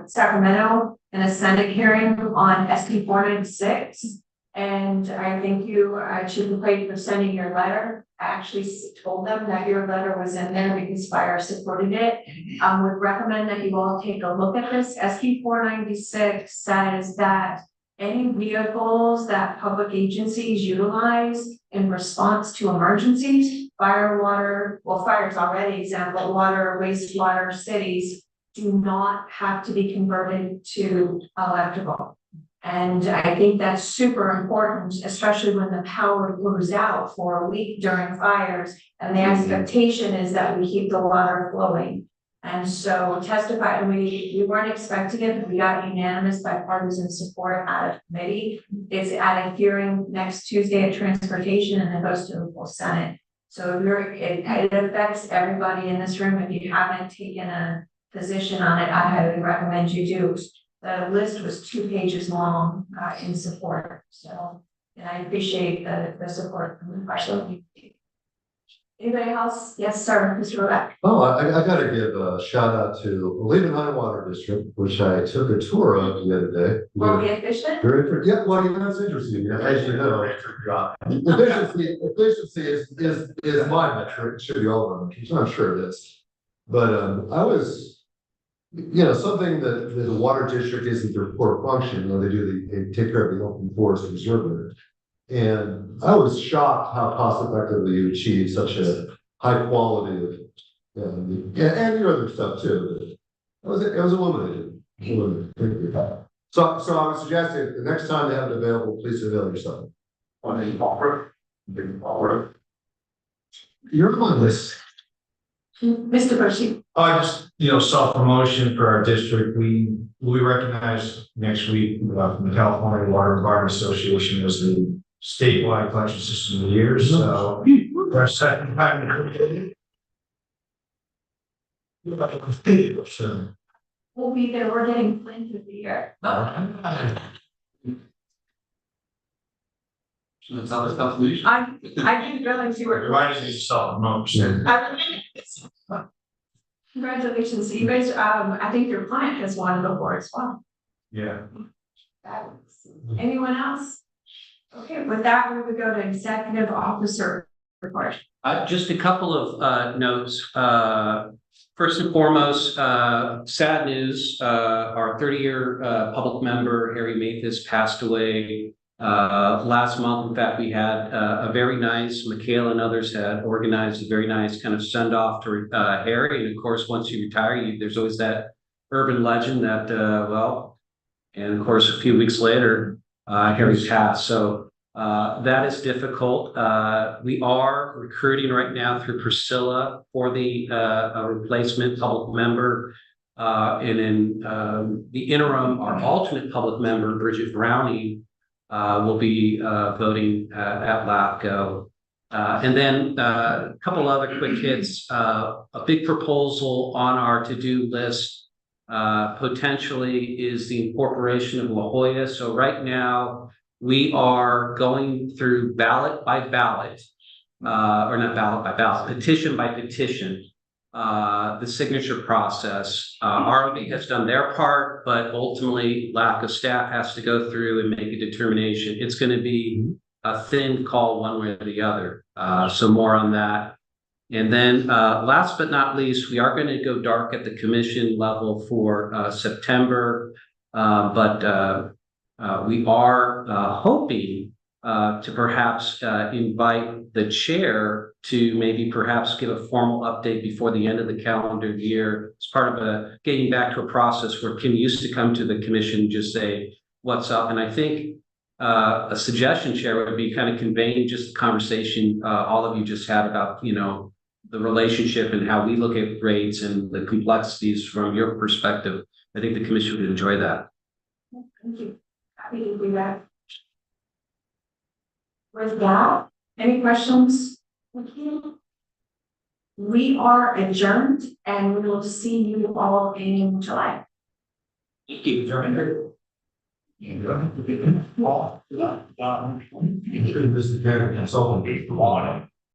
Sacramento in a Senate hearing on SB 496. And I thank you, Chief McQuaid, for sending your letter. I actually told them that your letter was in there because fire supported it. Would recommend that you all take a look at this. SB 496 says that any vehicles that public agencies utilize in response to emergencies, fire, water, well, fire's already example, water, wastewater, cities, do not have to be converted to electrical. And I think that's super important, especially when the power goes out for a week during fires. And the expectation is that we keep the water flowing. And so testified, we weren't expecting it, but we got unanimous bipartisan support out of committee. It's at a hearing next Tuesday at Transportation and then goes to the full Senate. So it affects everybody in this room. If you haven't taken a position on it, I highly recommend you do. The list was 2 pages long in support. So, and I appreciate the support from the fire. Anybody else? Yes, sir, Mr. Roback. Oh, I gotta give a shout out to Lebanon High Water District, which I took a tour of the other day. Were we efficient? Very, yeah, well, that's interesting. As you know, efficiency is my metric. It should be all of them. I'm sure it is. But I was, you know, something that the water district isn't their core function. You know, they take care of the open forest reserve area. And I was shocked how cost effectively you achieve such a high quality of, and your other stuff too. It was illuminating. So I would suggest that the next time they have it available, please avail yourself. You're on my list. Mr. Bushy. Just, self-promotion for our district, we recognize next week, from the California Water Environment Association as the statewide collection system of the year, so. Our second time. So. We'll be there, we're getting Flint of the year. I didn't realize you were. Why does it self-promotion? Congratulations, you guys, I think your client has won before as well. Yeah. Anyone else? Okay, with that, we would go to executive officer report. Just a couple of notes. First and foremost, sad news, our 30-year public member, Harry Mathis, passed away last month. In fact, we had a very nice, Michaela and others had organized a very nice kind of send off to Harry. And of course, once you retire, there's always that urban legend that, and of course, a few weeks later, Harry passed. So that is difficult. We are recruiting right now through Priscilla for the replacement public member. And in the interim, our alternate public member, Bridget Browning, will be voting at LAFCO. And then a couple other quick hits. A big proposal on our to-do list potentially is the incorporation of La Jolla. So right now we are going through ballot by ballot, or not ballot by ballot, petition by petition, the signature process. ROV has done their part, but ultimately LAFCO staff has to go through and make a determination. It's going to be a thin call one way or the other. So more on that. And then last but not least, we are going to go dark at the commission level for September, but we are hoping to perhaps invite the chair to maybe perhaps give a formal update before the end of the calendar year. It's part of getting back to a process where Kim used to come to the commission and just say, what's up? And I think a suggestion, Chair, would be kind of conveying just the conversation all of you just had about, the relationship and how we look at rates and the complexities from your perspective. I think the commission would enjoy that. Thank you. Happy to do that. With that, any questions? We are adjourned and we will see you all in July. Thank you. Mr. Chair, consultant.